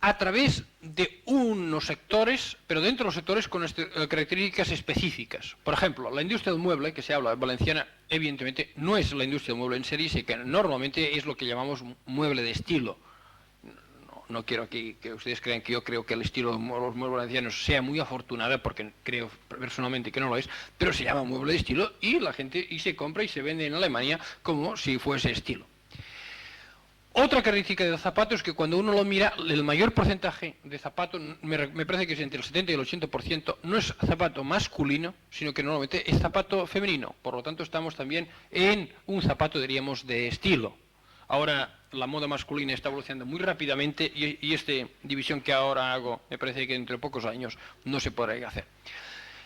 Speaker 3: a través de unos sectores, pero dentro de los sectores con características específicas. Por ejemplo, la industria del mueble, que se habla valenciana, evidentemente no es la industria del mueble en serie, sino que normalmente es lo que llamamos mueble de estilo. No quiero aquí que ustedes crean que yo creo que el estilo de los muebles valencianos sea muy afortunado, porque creo personalmente que no lo es, pero se llama mueble de estilo y la gente se compra y se vende en Alemania como si fuese estilo. Otra característica del zapato es que cuando uno lo mira, el mayor porcentaje de zapato, me parece que es entre el 70 y el 80%, no es zapato masculino, sino que normalmente es zapato femenino. Por lo tanto, estamos también en un zapato, diríamos, de estilo. Ahora la moda masculina está evolucionando muy rápidamente y esta división que ahora hago, me parece que entre pocos años no se podrá hacer.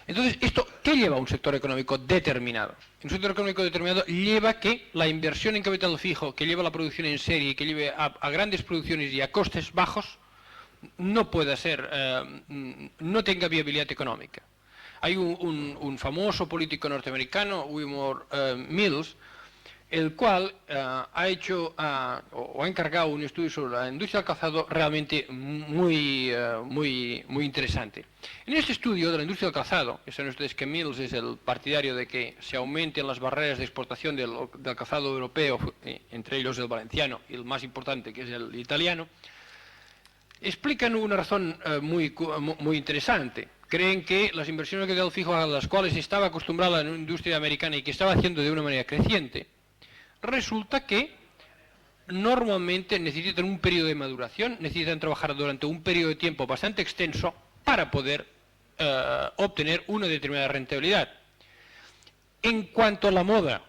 Speaker 3: Entonces, ¿qué lleva a un sector económico determinado? Un sector económico determinado lleva que la inversión en capital fijo, que lleva la producción en serie, que lleve a grandes producciones y a costes bajos, no pueda ser, no tenga viabilidad económica. Hay un famoso político norteamericano, Wilbur Mills, el cual ha hecho o ha encargado un estudio sobre la industria del calzado realmente muy interesante. En este estudio de la industria del calzado, saben ustedes que Mills es el partidario de que se aumenten las barreras de exportación del calzado europeo, entre ellos el valenciano y el más importante, que es el italiano, explican una razón muy interesante. Creen que las inversiones de capital fijo a las cuales estaba acostumbrada la industria americana y que estaba haciendo de una manera creciente, resulta que normalmente necesitan un periodo de maduración, necesitan trabajar durante un periodo de tiempo bastante extenso para poder obtener una determinada rentabilidad. En cuanto a la moda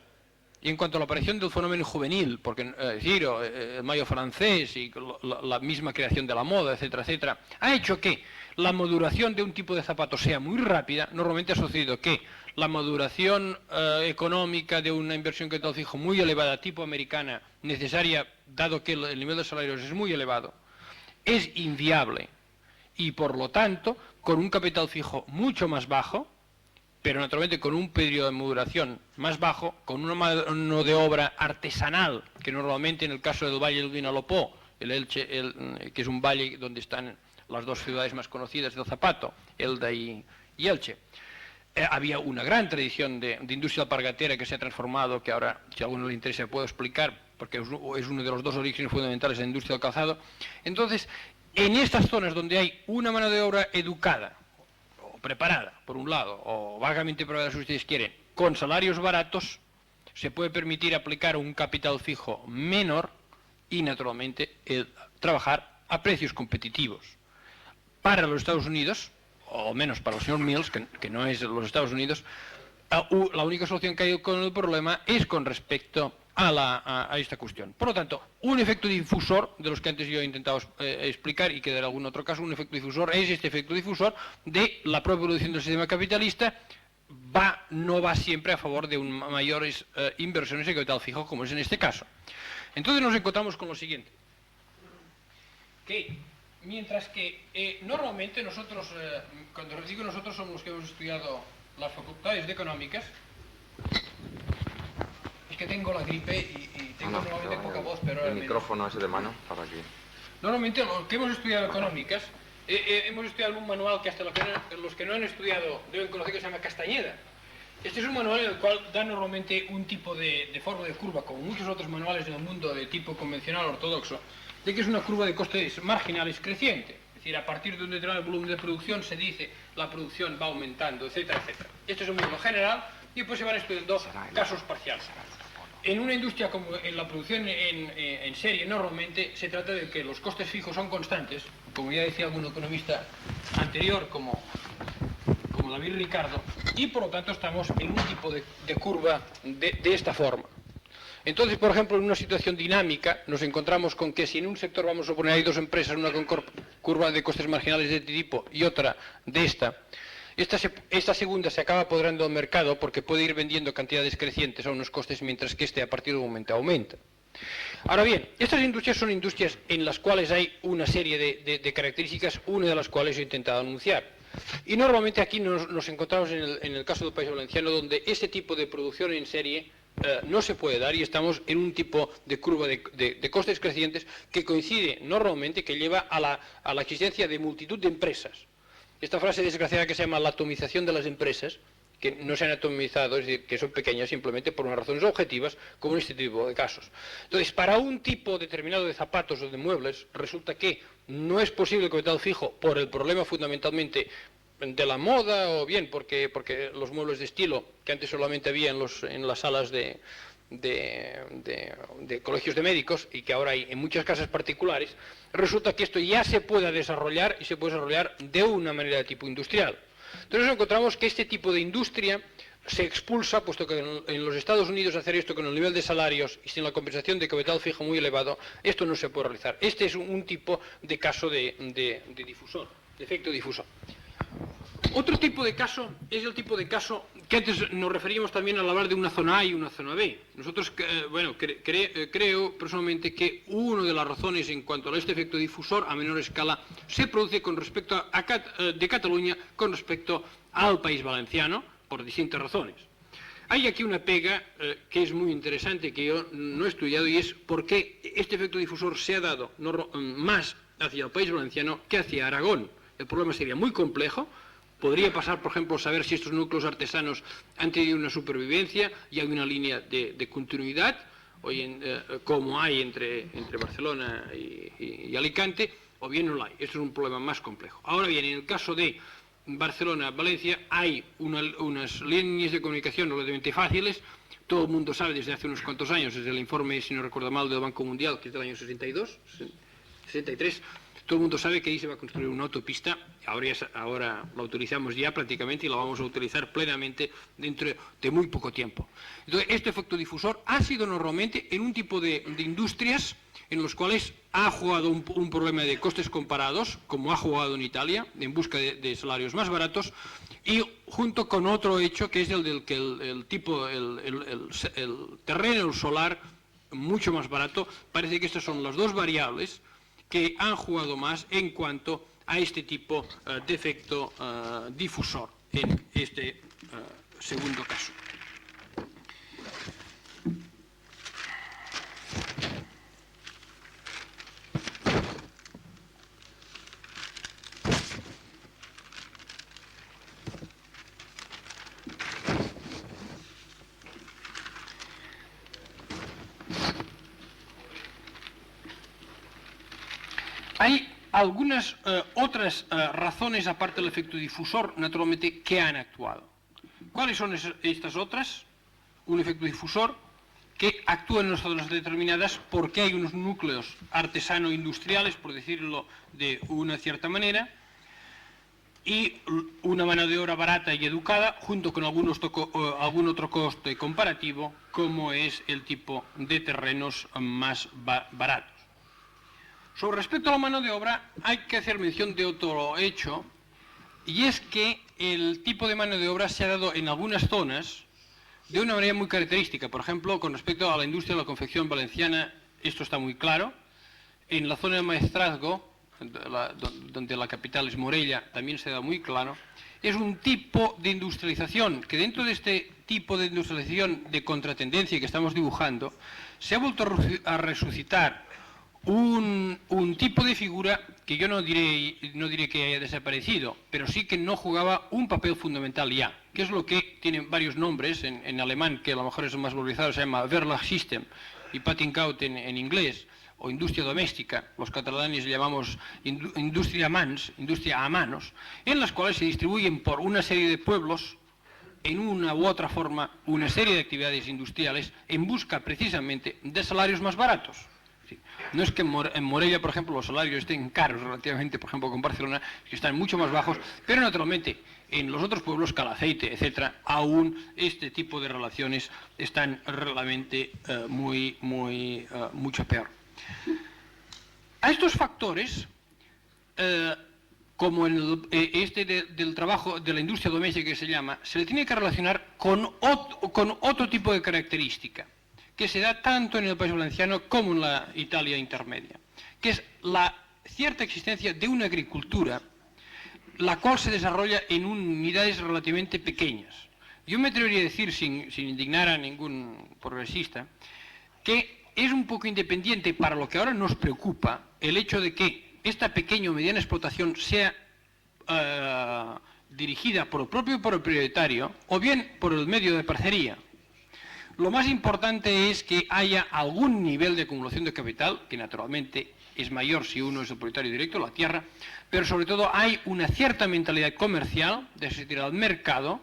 Speaker 3: y en cuanto a la aparición del fenómeno juvenil, porque el mayo francés y la misma creación de la moda, etcétera, etcétera, ha hecho que la maduración de un tipo de zapato sea muy rápida. Normalmente ha sucedido que la maduración económica de una inversión de capital fijo muy elevada, tipo americana, necesaria, dado que el nivel de salarios es muy elevado, es inviable. Y por lo tanto, con un capital fijo mucho más bajo, pero naturalmente con un periodo de maduración más bajo, con una mano de obra artesanal, que normalmente en el caso del Valle del Vinalopó, el Elche, que es un valle donde están las dos ciudades más conocidas del zapato, Elda y Elche, había una gran tradición de industria alpargatera que se ha transformado, que ahora, si a alguno le interesa, puedo explicar, porque es uno de los dos orígenes fundamentales de la industria del calzado. Entonces, en estas zonas donde hay una mano de obra educada, o preparada, por un lado, o vagamente preparada, si ustedes quieren, con salarios baratos, se puede permitir aplicar un capital fijo menor y, naturalmente, trabajar a precios competitivos. Para los Estados Unidos, o menos para el señor Mills, que no es los Estados Unidos, la única solución que hay con el problema es con respecto a esta cuestión. Por lo tanto, un efecto difusor, de los que antes yo he intentado explicar y que daré algún otro caso, un efecto difusor es este efecto difusor de la propia evolución del sistema capitalista, no va siempre a favor de mayores inversiones en capital fijo, como es en este caso. Entonces nos encontramos con lo siguiente, que mientras que normalmente nosotros, cuando digo nosotros, somos los que hemos estudiado las facultades de económicas. Es que tengo la gripe y tengo normalmente poca voz, pero
Speaker 2: el micrófono ese de mano para que...
Speaker 3: Normalmente los que hemos estudiado económicas, hemos estudiado un manual que hasta los que no han estudiado deben conocer, que se llama Castañeda. Este es un manual en el cual da normalmente un tipo de forma de curva, como muchos otros manuales en el mundo de tipo convencional ortodoxo, de que es una curva de costes marginales creciente. Es decir, a partir de un determinado volumen de producción se dice la producción va aumentando, etcétera, etcétera. Esto es un modelo general y después se van estudiando casos parciales. En una industria como en la producción en serie, normalmente se trata de que los costes fijos son constantes, como ya decía algún economista anterior, como David Ricardo, y por lo tanto estamos en un tipo de curva de esta forma. Entonces, por ejemplo, en una situación dinámica nos encontramos con que si en un sector, vamos a suponer, hay dos empresas, una con curva de costes marginales de este tipo y otra de esta segunda se acaba apoderando del mercado porque puede ir vendiendo cantidades crecientes a unos costes, mientras que este a partir de un momento aumenta. Ahora bien, estas industrias son industrias en las cuales hay una serie de características, una de las cuales he intentado anunciar. Y normalmente aquí nos encontramos en el caso del País Valenciano, donde este tipo de producción en serie no se puede dar y estamos en un tipo de curva de costes crecientes que coincide normalmente, que lleva a la existencia de multitud de empresas. Esta frase desgraciada que se llama la atomización de las empresas, que no se han atomizado, es decir, que son pequeñas simplemente por unas razones objetivas, como en este tipo de casos. Entonces, para un tipo determinado de zapatos o de muebles, resulta que no es posible el capital fijo por el problema fundamentalmente de la moda, o bien porque los muebles de estilo, que antes solamente había en las salas de colegios de médicos y que ahora hay en muchas casas particulares, resulta que esto ya se puede desarrollar y se puede desarrollar de una manera de tipo industrial. Entonces encontramos que este tipo de industria se expulsa, puesto que en los Estados Unidos hacer esto con el nivel de salarios y sin la compensación de capital fijo muy elevado, esto no se puede realizar. Este es un tipo de caso de difusor, de efecto difusor. Otro tipo de caso es el tipo de caso que antes nos referíamos también al hablar de una zona A y una zona B. Nosotros, creo personalmente que una de las razones en cuanto a este efecto difusor a menor escala se produce con respecto de Cataluña con respecto al País Valenciano, por distintas razones. Hay aquí una pega que es muy interesante, que yo no he estudiado, y es por qué este efecto difusor se ha dado más hacia el País Valenciano que hacia Aragón. El problema sería muy complejo. Podría pasar, por ejemplo, saber si estos núcleos artesanos han tenido una supervivencia y hay una línea de continuidad, como hay entre Barcelona y Alicante, o bien no la hay. Esto es un problema más complejo. Ahora bien, en el caso de Barcelona-Valencia hay unas líneas de comunicación relativamente fáciles. Todo el mundo sabe desde hace unos cuantos años, desde el informe, si no recuerdo mal, del Banco Mundial, que es del año 63, todo el mundo sabe que ahí se va a construir una autopista. Ahora la utilizamos ya prácticamente y la vamos a utilizar plenamente dentro de muy poco tiempo. Entonces, este efecto difusor ha sido normalmente en un tipo de industrias en los cuales ha jugado un problema de costes comparados, como ha jugado en Italia, en busca de salarios más baratos, y junto con otro hecho que es el del que el terreno, el solar, mucho más barato. Parece que estas son las dos variables que han jugado más en cuanto a este tipo de efecto difusor. en este segundo caso. Hay algunas otras razones, aparte del efecto difusor, naturalmente, que han actuado. ¿Cuáles son estas otras? Un efecto difusor que actúa en unas zonas determinadas porque hay unos núcleos artesano-industriales, por decirlo de una cierta manera, y una mano de obra barata y educada, junto con algún otro coste comparativo, como es el tipo de terrenos más baratos. Sobre respecto a la mano de obra, hay que hacer mención de otro hecho, y es que el tipo de mano de obra se ha dado en algunas zonas de una manera muy característica. Por ejemplo, con respecto a la industria de la confección valenciana, esto está muy claro. En la zona de Maestrazgo, donde la capital es Morella, también se ha dado muy claro. Es un tipo de industrialización que dentro de este tipo de industrialización de contratendencia que estamos dibujando, se ha vuelto a resucitar un tipo de figura que yo no diré que haya desaparecido, pero sí que no jugaba un papel fundamental ya, que es lo que tienen varios nombres en alemán, que a lo mejor es el más globalizado, se llama Verlagsystem, y Patinkaut en inglés, o industria doméstica, los catalanes le llamamos industria a manos, en las cuales se distribuyen por una serie de pueblos, en una u otra forma, una serie de actividades industriales en busca precisamente de salarios más baratos. No es que en Morella, por ejemplo, los salarios estén caros relativamente, por ejemplo, con Barcelona, que están mucho más bajos, pero naturalmente en los otros pueblos, Calaceite, etcétera, aún este tipo de relaciones están realmente mucho peor. A estos factores, como en del trabajo de la industria doméstica que se llama, se le tiene que relacionar con otro tipo de característica, que se da tanto en el País Valenciano como en la Italia intermedia, que es la cierta existencia de una agricultura, la cual se desarrolla en unidades relativamente pequeñas. Yo me atrevería a decir, sin indignar a ningún progresista, que es un poco independiente para lo que ahora nos preocupa el hecho de que esta pequeña o mediana explotación sea dirigida por el propio propietario o bien por el medio de parcería. Lo más importante es que haya algún nivel de acumulación de capital, que naturalmente es mayor si uno es el propietario directo de la tierra, pero sobre todo hay una cierta mentalidad comercial de asistir al mercado,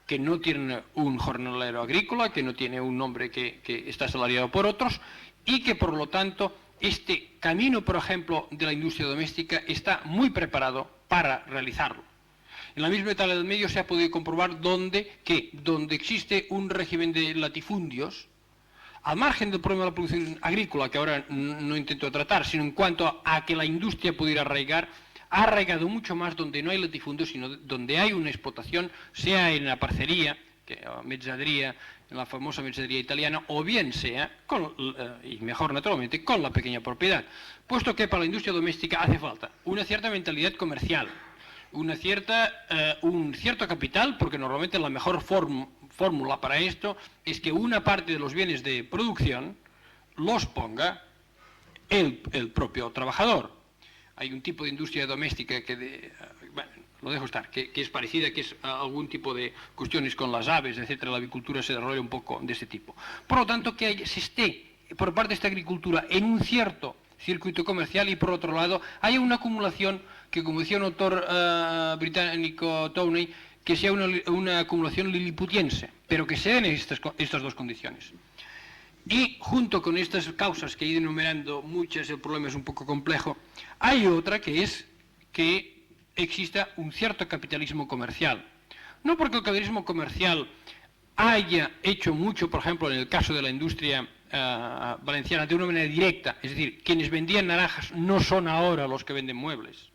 Speaker 3: que no tiene un jornalero agrícola, que no tiene un hombre que está asalariado por otros, y que por lo tanto este camino, por ejemplo, de la industria doméstica está muy preparado para realizarlo. En la misma Italia del Medio se ha podido comprobar donde existe un régimen de latifundios, al margen del problema de la producción agrícola, que ahora no intento tratar, sino en cuanto a que la industria pudiera arraigar, ha arraigado mucho más donde no hay latifundios, sino donde hay una explotación, sea en la parcería, mezzadería, en la famosa mezzadería italiana, o bien sea, y mejor naturalmente, con la pequeña propiedad. Puesto que para la industria doméstica hace falta una cierta mentalidad comercial, un cierto capital, porque normalmente la mejor fórmula para esto es que una parte de los bienes de producción los ponga el propio trabajador. Hay un tipo de industria doméstica que, bueno, lo dejo estar, que es parecida, que es algún tipo de cuestiones con las aves, etcétera. La avicultura se desarrolla un poco de este tipo. Por lo tanto, que se esté, por parte de esta agricultura, en un cierto circuito comercial y, por otro lado, haya una acumulación que, como decía un autor británico, Towney, que sea una acumulación liliputiense, pero que se den estas dos condiciones. Y junto con estas causas que he ido enumerando, muchas, el problema es un poco complejo, hay otra que es que exista un cierto capitalismo comercial. No porque el capitalismo comercial haya hecho mucho, por ejemplo, en el caso de la industria valenciana, de una manera directa, es decir, quienes vendían naranjas no son ahora los que venden muebles,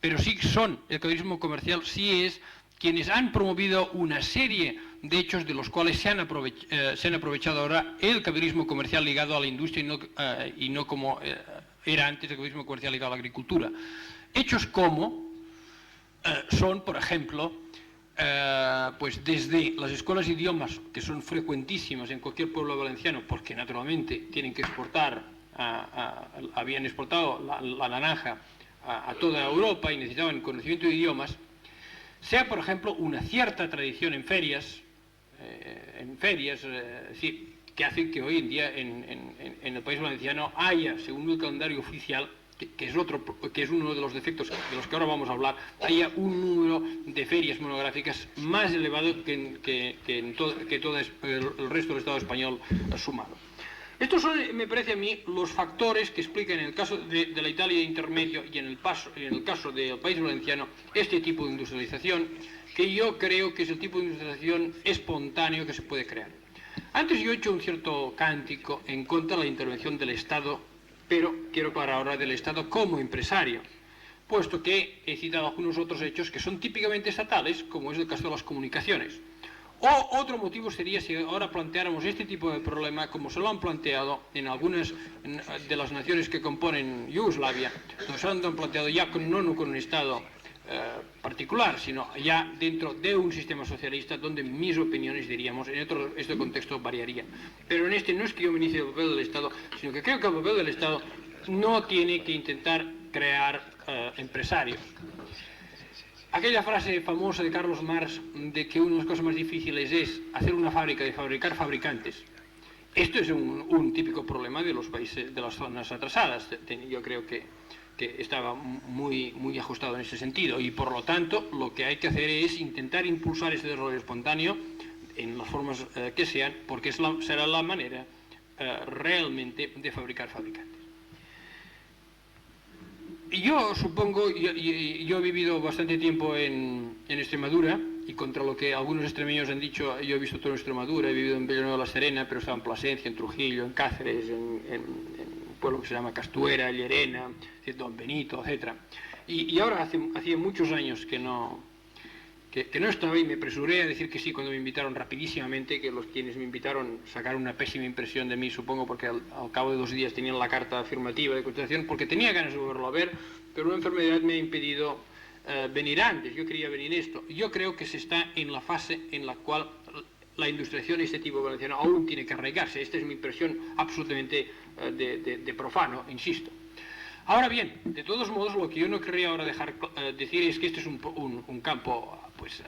Speaker 3: pero sí son, el capitalismo comercial sí es quienes han promovido una serie de hechos de los cuales se han aprovechado ahora el capitalismo comercial ligado a la industria y no como era antes el capitalismo comercial ligado a la agricultura. Hechos como son, por ejemplo, pues desde las escuelas de idiomas, que son frecuentísimas en cualquier pueblo valenciano, porque naturalmente tienen que exportar, habían exportado la naranja a toda Europa y necesitaban conocimiento de idiomas, sea, por ejemplo, una cierta tradición en ferias, que hacen que hoy en día en el País Valenciano haya, según el calendario oficial, que es uno de los defectos de los que ahora vamos a hablar, haya un número de ferias monográficas más elevado que todo el resto del Estado español sumado. Estos son, me parece a mí, los factores que explican en el caso de la Italia intermedio y en el caso del País Valenciano este tipo de industrialización, que yo creo que es el tipo de industrialización espontáneo que se puede crear. Antes yo he hecho un cierto cántico en contra de la intervención del Estado, pero quiero aclarar ahora del Estado como empresario, puesto que he citado algunos otros hechos que son típicamente estatales, como es el caso de las comunicaciones. O otro motivo sería si ahora planteáramos este tipo de problema como se lo han planteado en algunas de las naciones que componen Yugoslavia, donde se lo han planteado ya no con un Estado particular, sino ya dentro de un sistema socialista donde mis opiniones, diríamos, en este contexto variarían. Pero en este no es que yo me inicie el papel del Estado, sino que creo que el papel del Estado no tiene que intentar crear empresarios. Aquella frase famosa de Carlos Marx de que una de las cosas más difíciles es hacer una fábrica de fabricar fabricantes. Esto es un típico problema de los países, de las zonas atrasadas. Yo creo que estaba muy ajustado en ese sentido y por lo tanto lo que hay que hacer es intentar impulsar ese desarrollo espontáneo en las formas que sean, porque será la manera realmente de fabricar fabricantes. Yo supongo, yo he vivido bastante tiempo en Extremadura y contra lo que algunos extremeños han dicho, yo he visto todo en Extremadura, he vivido en Villanueva de la Serena, pero estaba en Plasencia, en Trujillo, en Cáceres, en un pueblo que se llama Castuera, Llerena, Don Benito, etc. Y ahora hacía muchos años que no estaba y me apresuré a decir que sí cuando me invitaron rapidísimamente, que los quienes me invitaron sacaron una pésima impresión de mí, supongo porque al cabo de 2 días tenían la carta afirmativa de contestación, porque tenía ganas de volverlo a ver, pero una enfermedad me ha impedido venir antes. Yo quería venir esto. Yo creo que se está en la fase en la cual la industrialización de este tipo valenciano aún tiene que arraigarse. Esta es mi impresión absolutamente de profano, insisto. Ahora bien, de todos modos, lo que yo no querría ahora decir es que este es un campo pues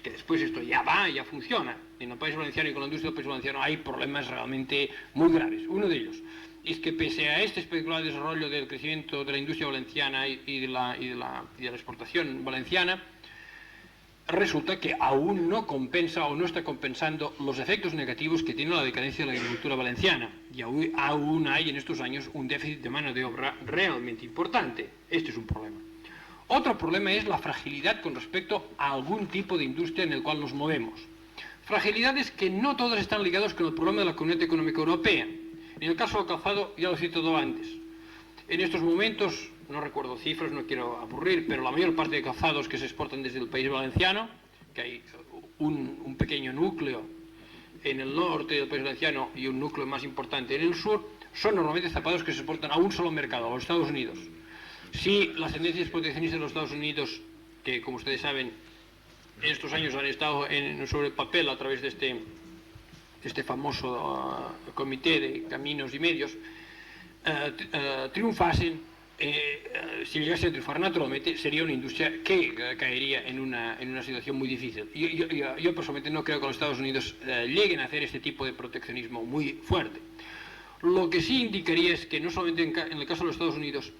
Speaker 3: que después esto ya va, ya funciona. En el País Valenciano y con la industria del País Valenciano hay problemas realmente muy graves. Uno de ellos es que pese a este espectacular desarrollo del crecimiento de la industria valenciana y de la exportación valenciana, resulta que aún no compensa o no está compensando los efectos negativos que tiene la decadencia de la agricultura valenciana. Y aún hay en estos años un déficit de mano de obra realmente importante. Este es un problema. Otro problema es la fragilidad con respecto a algún tipo de industria en el cual nos movemos. Fragilidades que no todas están ligadas con el problema de la Comunidad Económica Europea. En el caso del calzado ya lo he citado antes. En estos momentos, no recuerdo cifras, no quiero aburrir, pero la mayor parte de calzados que se exportan desde el País Valenciano, que hay un pequeño núcleo en el norte del País Valenciano y un núcleo más importante en el sur, son normalmente zapatos que se exportan a un solo mercado, a los Estados Unidos. Si las tendencias proteccionistas de los Estados Unidos, que como ustedes saben, en estos años han estado sobre el papel a través de este famoso comité de caminos y medios, triunfasen, si llegase a triunfar naturalmente, sería una industria que caería en una situación muy difícil. Yo personalmente no creo que los Estados Unidos lleguen a hacer este tipo de proteccionismo muy fuerte. Lo que sí indicaría es que no solamente en el caso de los Estados Unidos,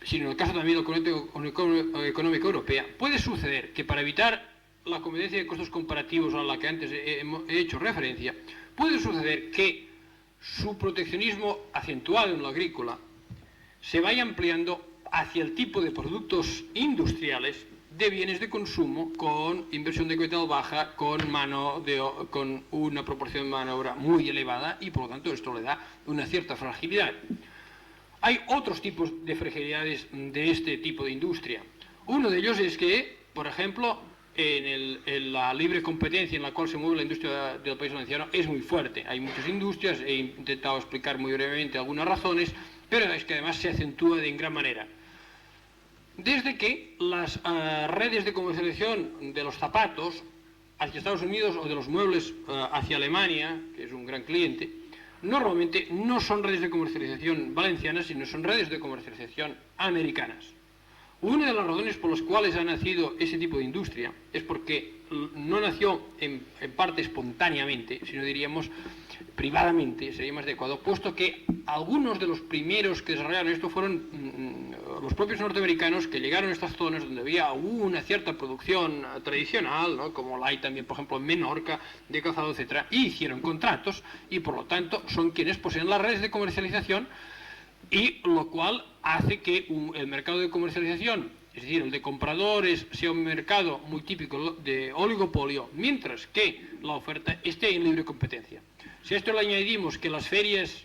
Speaker 3: sino en el caso también de la Comunidad Económica Europea, puede suceder que para evitar la competencia de costos comparativos a la que antes he hecho referencia, puede suceder que su proteccionismo acentuado en lo agrícola se vaya ampliando hacia el tipo de productos industriales de bienes de consumo con inversión de capital baja, con una proporción de mano de obra muy elevada y por lo tanto esto le da una cierta fragilidad. Hay otros tipos de fragilidades de este tipo de industria. Uno de ellos es que, por ejemplo, en la libre competencia en la cual se mueve la industria del País Valenciano es muy fuerte. Hay muchas industrias, he intentado explicar muy brevemente algunas razones, pero es que además se acentúa de en gran manera. desde que las redes de comercialización de los zapatos hacia Estados Unidos o de los muebles hacia Alemania, que es un gran cliente, normalmente no son redes de comercialización valencianas, sino son redes de comercialización americanas. Una de las razones por las cuales ha nacido ese tipo de industria es porque no nació en parte espontáneamente, sino diríamos privadamente, sería más adecuado, puesto que algunos de los primeros que desarrollaron esto fueron los propios norteamericanos que llegaron a estas zonas donde había una cierta producción tradicional, ¿no?, como la hay también, por ejemplo, en Menorca, de calzado, etcétera, y hicieron contratos y por lo tanto son quienes poseen las redes de comercialización, y lo cual hace que el mercado de comercialización, es decir, el de compradores, sea un mercado muy típico de oligopolio, mientras que la oferta esté en libre competencia. Si a esto le añadimos que las ferias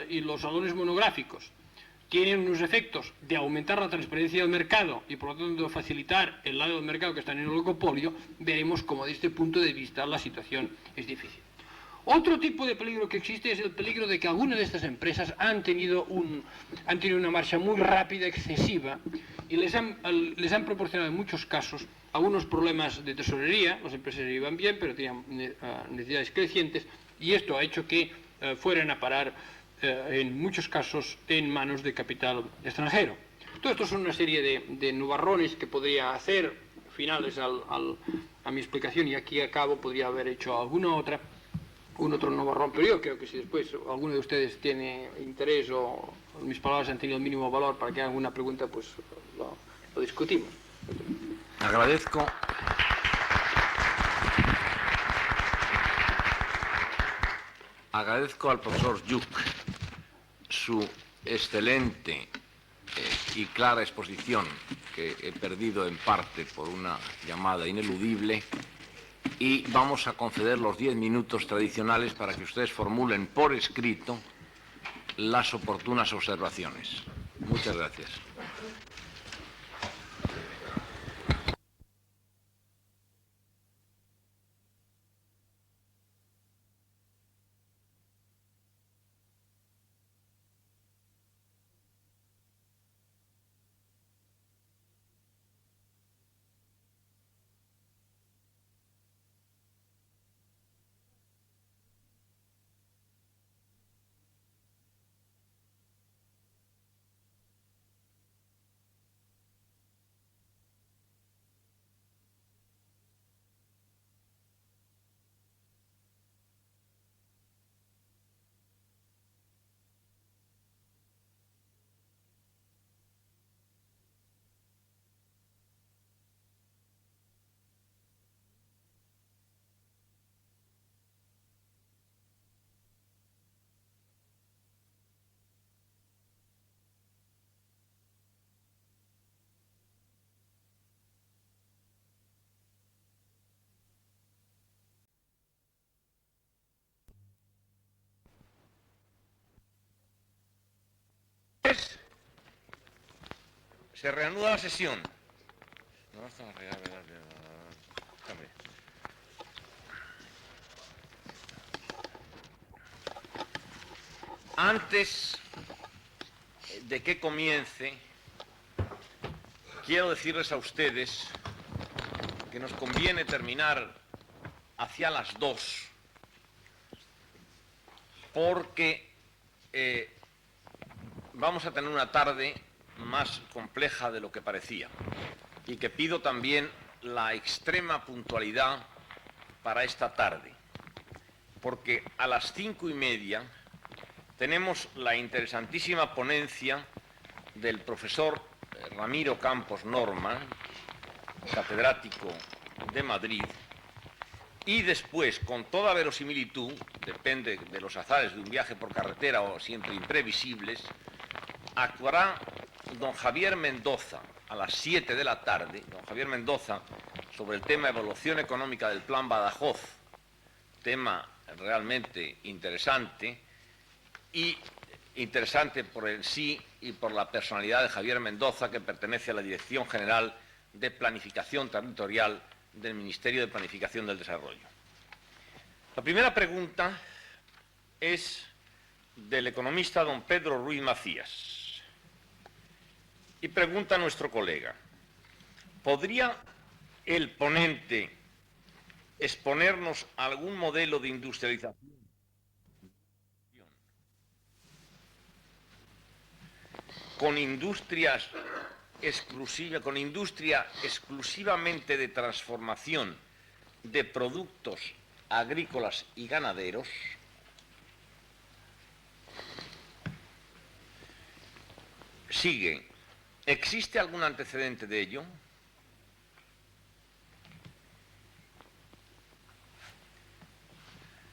Speaker 3: y los salones monográficos tienen unos efectos de aumentar la transparencia del mercado y por lo tanto facilitar el lado del mercado que está en el oligopolio, veremos cómo desde este punto de vista la situación es difícil. Otro tipo de peligro que existe es el peligro de que algunas de estas empresas han tenido una marcha muy rápida, excesiva, y les han proporcionado en muchos casos algunos problemas de tesorería. Las empresas iban bien, pero tenían necesidades crecientes, y esto ha hecho que fueran a parar, en muchos casos, en manos de capital extranjero. Todo esto son una serie de nubarrones que podría hacer, finales a mi explicación, y aquí acabo, podría haber hecho alguna otra, un otro nubarrón, pero yo creo que si después alguno de ustedes tiene interés o mis palabras han tenido el mínimo valor para que haga alguna pregunta, pues lo discutimos.
Speaker 1: Agradezco al profesor Lluch su excelente y clara exposición, que he perdido en parte por una llamada ineludible, y vamos a conceder los 10 minutos tradicionales para que ustedes formulen por escrito las oportunas observaciones. Muchas gracias.
Speaker 2: Se reanuda la sesión. Antes de que comience, quiero decirles a ustedes que nos conviene terminar hacia las 2, porque vamos a tener una tarde más compleja de lo que parecía, y que pido también la extrema puntualidad para esta tarde, porque a las 5:30 tenemos la interesantísima ponencia del profesor Ramiro Campos Norma, catedrático de Madrid, y después, con toda verosimilitud, depende de los azares de un viaje por carretera o siempre imprevisibles, actuará don Javier Mendoza a las 7 de la tarde, don Javier Mendoza, sobre el tema evaluación económica del Plan Badajoz, tema realmente interesante, y interesante por el sí y por la personalidad de Javier Mendoza, que pertenece a la Dirección General de Planificación Territorial del Ministerio de Planificación del Desarrollo. La primera pregunta es del economista don Pedro Ruiz Macías. Y
Speaker 1: Y pregunta a nuestro colega, ¿podría el ponente exponernos algún modelo de industrialización con industria exclusivamente de transformación de productos agrícolas y ganaderos? Sigue. ¿Existe algún antecedente de ello?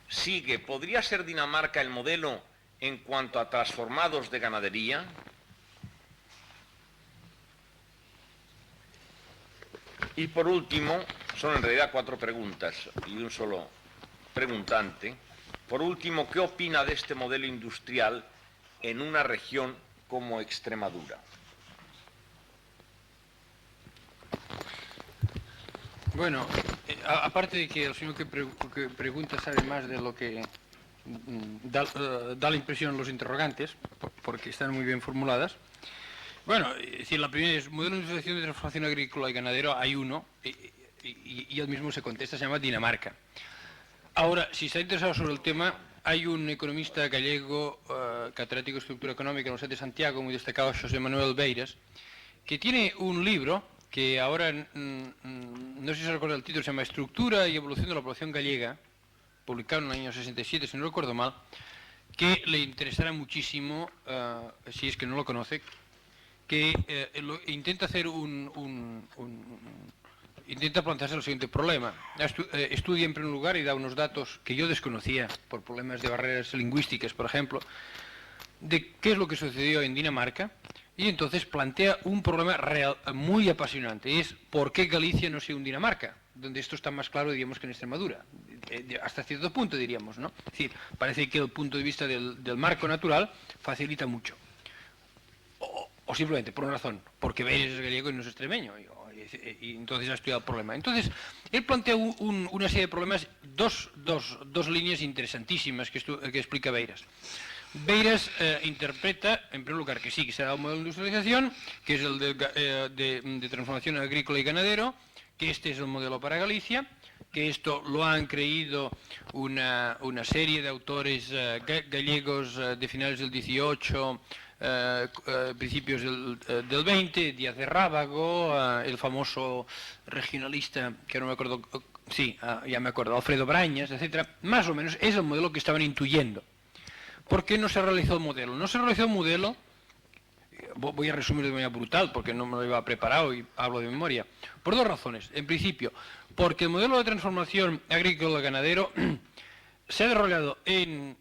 Speaker 1: Sigue. ¿Podría ser Dinamarca el modelo en cuanto a transformados de ganadería? Y por último, son en realidad 4 preguntas y un solo preguntante. Por último, ¿qué opina de este modelo industrial en una región como Extremadura?
Speaker 3: Bueno, aparte de que el señor que pregunta sabe más de lo que da la impresión los interrogantes, porque están muy bien formuladas. Bueno, es decir, la primera es modelo de industrialización de transformación agrícola y ganadero, hay uno, y él mismo se contesta, se llama Dinamarca. Ahora, si está interesado sobre el tema, hay un economista gallego, catedrático de estructura económica en la Universidad de Santiago, muy destacado, José Manuel Beiras, que tiene un libro que ahora, no sé si se recuerda el título, se llama Estructura y evolución de la población gallega, publicado en el año 67, si no recuerdo mal, que le interesará muchísimo, si es que no lo conoce, que intenta hacer intenta plantearse el siguiente problema. Estudia en primer lugar y da unos datos que yo desconocía, por problemas de barreras lingüísticas, por ejemplo, de qué es lo que sucedió en Dinamarca, y entonces plantea un problema real, muy apasionante, es por qué Galicia no sigue un Dinamarca, donde esto está más claro, diríamos, que en Extremadura, hasta cierto punto, diríamos, ¿no? Es decir, parece que el punto de vista del marco natural facilita mucho. O simplemente por una razón, porque Beiras es gallego y no es extremeño, y entonces ha estudiado el problema. Entonces, él plantea una serie de problemas, dos líneas interesantísimas que explica Beiras. Beiras interpreta, en primer lugar, que sí, que se da un modelo de industrialización, que es el de transformación agrícola y ganadero, que este es el modelo para Galicia, que esto lo han creído una serie de autores gallegos de finales del 18, principios del 20, Díaz de Rábago, el famoso regionalista, que no me acuerdo, sí, ya me acuerdo, Alfredo Brañas, etcétera. Más o menos es el modelo que estaban intuyendo. ¿Por qué no se realizó el modelo? No se realizó el modelo, voy a resumir de manera brutal porque no me lo iba preparado y hablo de memoria, por 2 razones. En principio, porque el modelo de transformación agrícola-ganadero se ha desarrollado en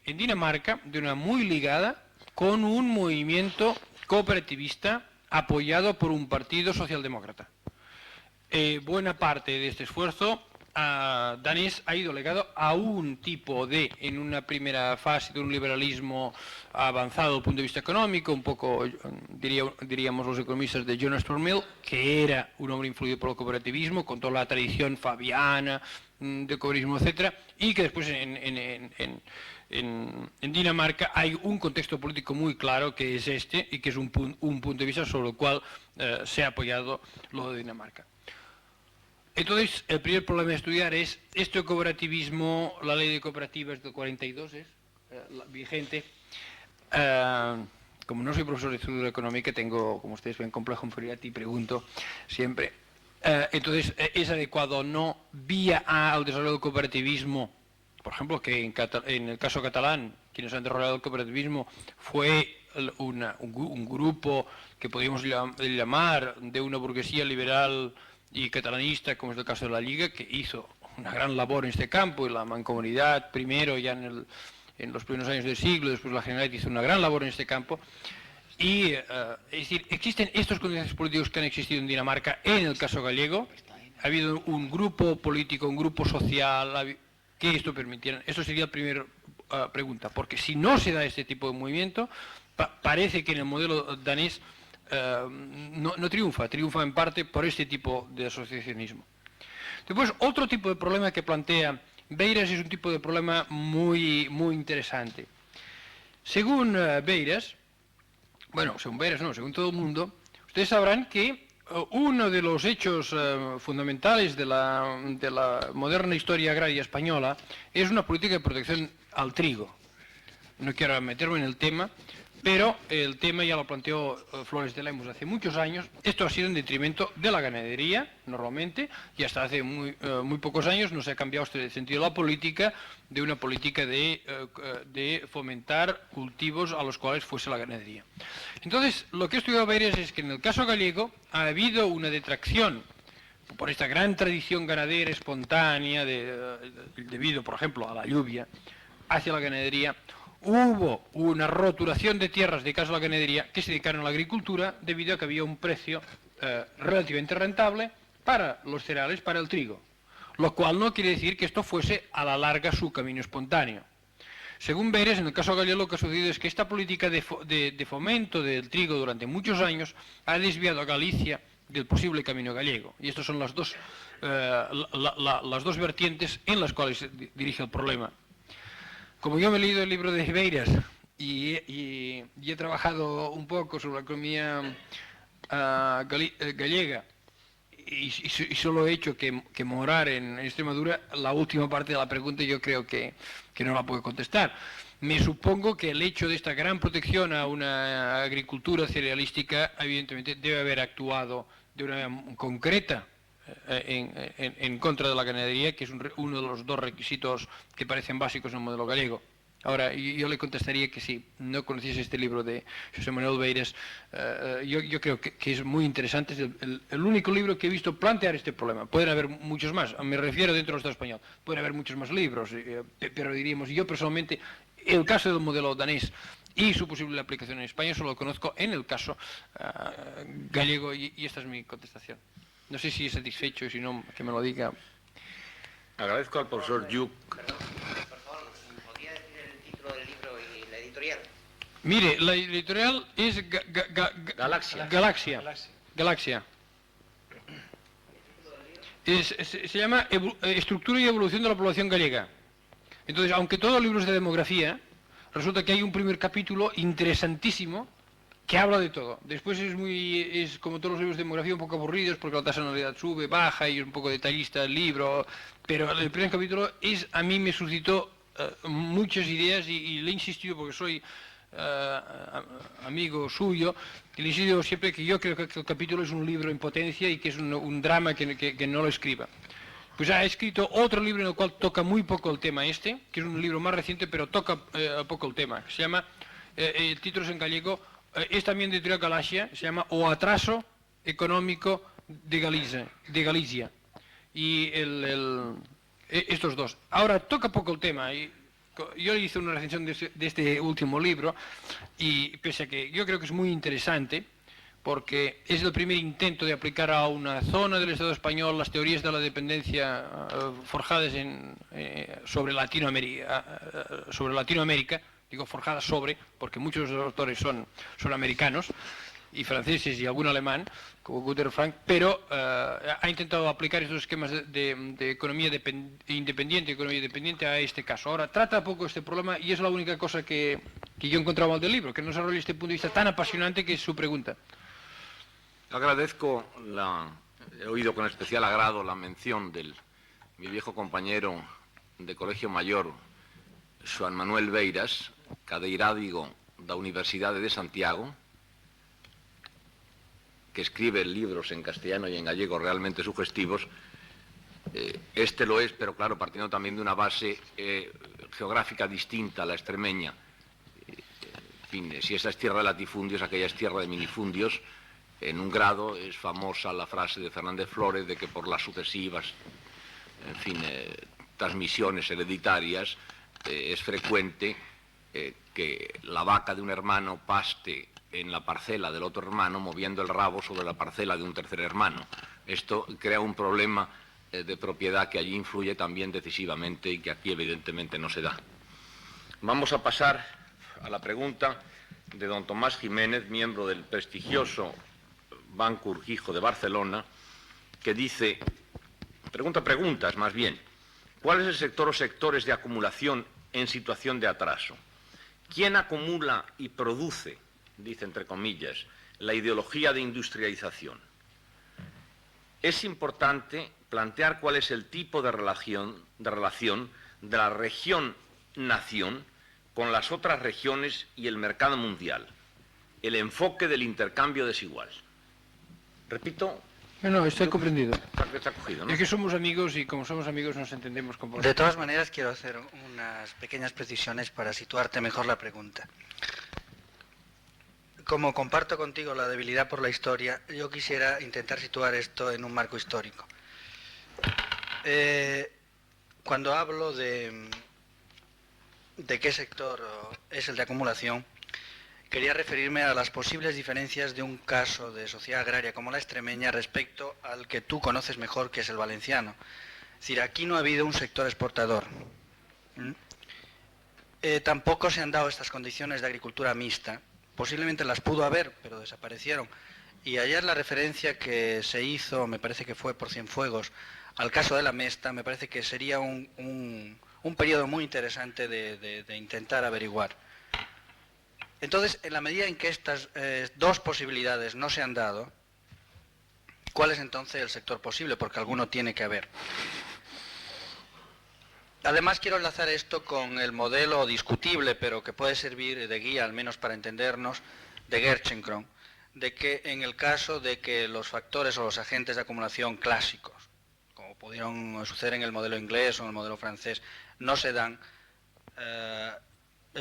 Speaker 3: Dinamarca de una muy ligada con un movimiento cooperativista apoyado por un partido socialdemócrata. Buena parte de este esfuerzo danés ha ido legado a un tipo de, en una primera fase, de un liberalismo avanzado desde el punto de vista económico, un poco, diríamos los economistas, de Jonas Mill, que era un hombre influido por el cooperativismo, con toda la tradición fabiana de cooperativismo, etcétera, y que después en Dinamarca hay un contexto político muy claro que es este, y que es un punto de vista sobre el cual se ha apoyado lo de Dinamarca. Entonces, el primer problema a estudiar es este cooperativismo, la ley de cooperativas del 42 es vigente. Como no soy profesor de estudio económica, tengo, como ustedes ven, complejo de inferioridad y pregunto siempre. Entonces, ¿es adecuado o no vía al desarrollo del cooperativismo? Por ejemplo, que en el caso catalán, quienes han desarrollado el cooperativismo fue un grupo que podríamos llamar de una burguesía liberal y catalanista, como es el caso de la Liga, que hizo una gran labor en este campo, y la Mancomunidad primero, ya en los primeros años del siglo, después la Generalitat hizo una gran labor en este campo. Y, es decir, existen estos condiciones políticos que han existido en Dinamarca en el caso gallego. Ha habido un grupo político, un grupo social que esto permitiera. Eso sería la primera pregunta, porque si no se da este tipo de movimiento, parece que en el modelo danés no triunfa en parte por este tipo de asociacionismo. Después, otro tipo de problema que plantea Beiras es un tipo de problema muy interesante. Según Beiras, bueno, según Beiras no, según todo el mundo, Ustedes sabrán que uno de los hechos fundamentales de la moderna historia agraria española es una política de protección al trigo. No quiero meterme en el tema, pero el tema ya lo planteó Flores de Lemos hace muchos años. Esto ha sido en detrimento de la ganadería, normalmente, y hasta hace muy pocos años no se ha cambiado este sentido de la política, de una política de fomentar cultivos a los cuales fuese la ganadería. Entonces, lo que he estudiado Beiras es que en el caso gallego ha habido una detracción por esta gran tradición ganadera espontánea, debido, por ejemplo, a la lluvia, hacia la ganadería. Hubo una roturación de tierras dedicadas a la ganadería que se dedicaron a la agricultura debido a que había un precio relativamente rentable para los cereales, para el trigo, lo cual no quiere decir que esto fuese a la larga su camino espontáneo. Según Beiras, en el caso gallego lo que ha sucedido es que esta política de fomento del trigo durante muchos años ha desviado a Galicia del posible camino gallego. Y estas son las dos vertientes en las cuales se dirige el problema. Como yo me he leído el libro de Beiras y he trabajado un poco sobre la economía gallega y solo he hecho que morar en Extremadura, la última parte de la pregunta yo creo que no la puedo contestar. Me supongo que el hecho de esta gran protección a una agricultura cerealística evidentemente debe haber actuado de una manera concreta en contra de la ganadería, que es uno de los dos requisitos que parecen básicos en el modelo gallego. Ahora, yo le contestaría que si no conociese este libro de José Manuel Beiras, yo creo que es muy interesante, es el único libro que he visto plantear este problema. Pueden haber muchos más, me refiero dentro del Estado español, pueden haber muchos más libros, pero diríamos, yo personalmente, el caso del modelo danés y su posible aplicación en España solo lo conozco en el caso gallego y esta es mi contestación. No sé si es satisfecho y si no, que me lo diga.
Speaker 1: Agradezco al profesor Lluch.
Speaker 4: Perdón, por favor, ¿podría decir el título del libro y la editorial?
Speaker 3: Mire, la editorial es Galaxia. Se llama Estructura y Evolución de la Población Gallega. Entonces, aunque todo el libro es de demografía, resulta que hay un primer capítulo interesantísimo que habla de todo. Después es como todos los libros de demografía un poco aburridos porque la tasa de natalidad sube, baja y es un poco detallista el libro, pero el primer capítulo a mí me suscitó muchas ideas y le he insistido porque soy amigo suyo, y le he insistido siempre que yo creo que el capítulo es un libro en potencia y que es un drama que no lo escriba. Pues ha escrito otro libro en el cual toca muy poco el tema que es un libro más reciente, pero toca poco el tema, que se llama, el título es en gallego, es también de editorial Galaxia, se llama O atraso económico de Galicia. Y estos dos. Ahora, toca poco el tema. Yo hice una recensión de este último libro y pese a que yo creo que es muy interesante, porque es el primer intento de aplicar a una zona del Estado español las teorías de la dependencia forjadas sobre Latinoamérica, digo forjadas porque muchos de los autores son americanos y franceses y algún alemán, como Günter Frank, pero ha intentado aplicar estos esquemas de economía independiente a este caso. Ahora, trata poco este problema y es la única cosa que yo encontraba mal del libro, que no desarrolla este punto de vista tan apasionante que es su pregunta.
Speaker 1: Agradezco, he oído con especial agrado la mención de mi viejo compañero de Colegio Mayor, Joan Manuel Beiras, catedrático da Universidade de Santiago, que escribe libros en castellano y en gallego realmente sugestivos. Este lo es, pero claro, partiendo también de una base geográfica distinta a la extremeña. En fin, si esa es tierra de latifundios, aquella es tierra de minifundios. En un grado es famosa la frase de Fernández Flores de que por las sucesivas, en fin, transmisiones hereditarias, es frecuente que la vaca de un hermano paste en la parcela del otro hermano, moviendo el rabo sobre la parcela de un tercer hermano. Esto crea un problema de propiedad que allí influye también decisivamente y que aquí evidentemente no se da. Vamos a pasar a la pregunta de don Tomás Jiménez, miembro del prestigioso Banco Urquijo de Barcelona, que dice, preguntas más bien, ¿cuál es el sector o sectores de acumulación en situación de atraso? ¿Quién acumula y produce, dice entre comillas, la ideología de industrialización. Es importante plantear cuál es el tipo de relación de la región-nación con las otras regiones y el mercado mundial, el enfoque del intercambio desigual. Repito.
Speaker 3: No, está comprendido.
Speaker 1: Está cogido, ¿no?
Speaker 3: Es que somos amigos y como somos amigos nos entendemos con vos.
Speaker 5: De todas maneras, quiero hacer unas pequeñas precisiones para situarte mejor la pregunta. Como comparto contigo la debilidad por la historia, yo quisiera intentar situar esto en un marco histórico. Cuando hablo de qué sector es el de acumulación, quería referirme a las posibles diferencias de un caso de sociedad agraria como la extremeña respecto al que tú conoces mejor, que es el valenciano. Es decir, aquí no ha habido un sector exportador. Tampoco se han dado estas condiciones de agricultura mixta. Posiblemente las pudo haber, pero desaparecieron. Y ayer la referencia que se hizo, me parece que fue por Cienfuegos, al caso de la Mesta, me parece que sería un periodo muy interesante de intentar averiguar. Entonces, en la medida en que estas dos posibilidades no se han dado, ¿cuál es entonces el sector posible? Porque alguno tiene que haber. Además, quiero enlazar esto con el modelo discutible, pero que puede servir de guía, al menos para entendernos, de Gerschenkron, de que en el caso de que los factores o los agentes de acumulación clásicos, como pudieron suceder en el modelo inglés o en el modelo francés, no se dan,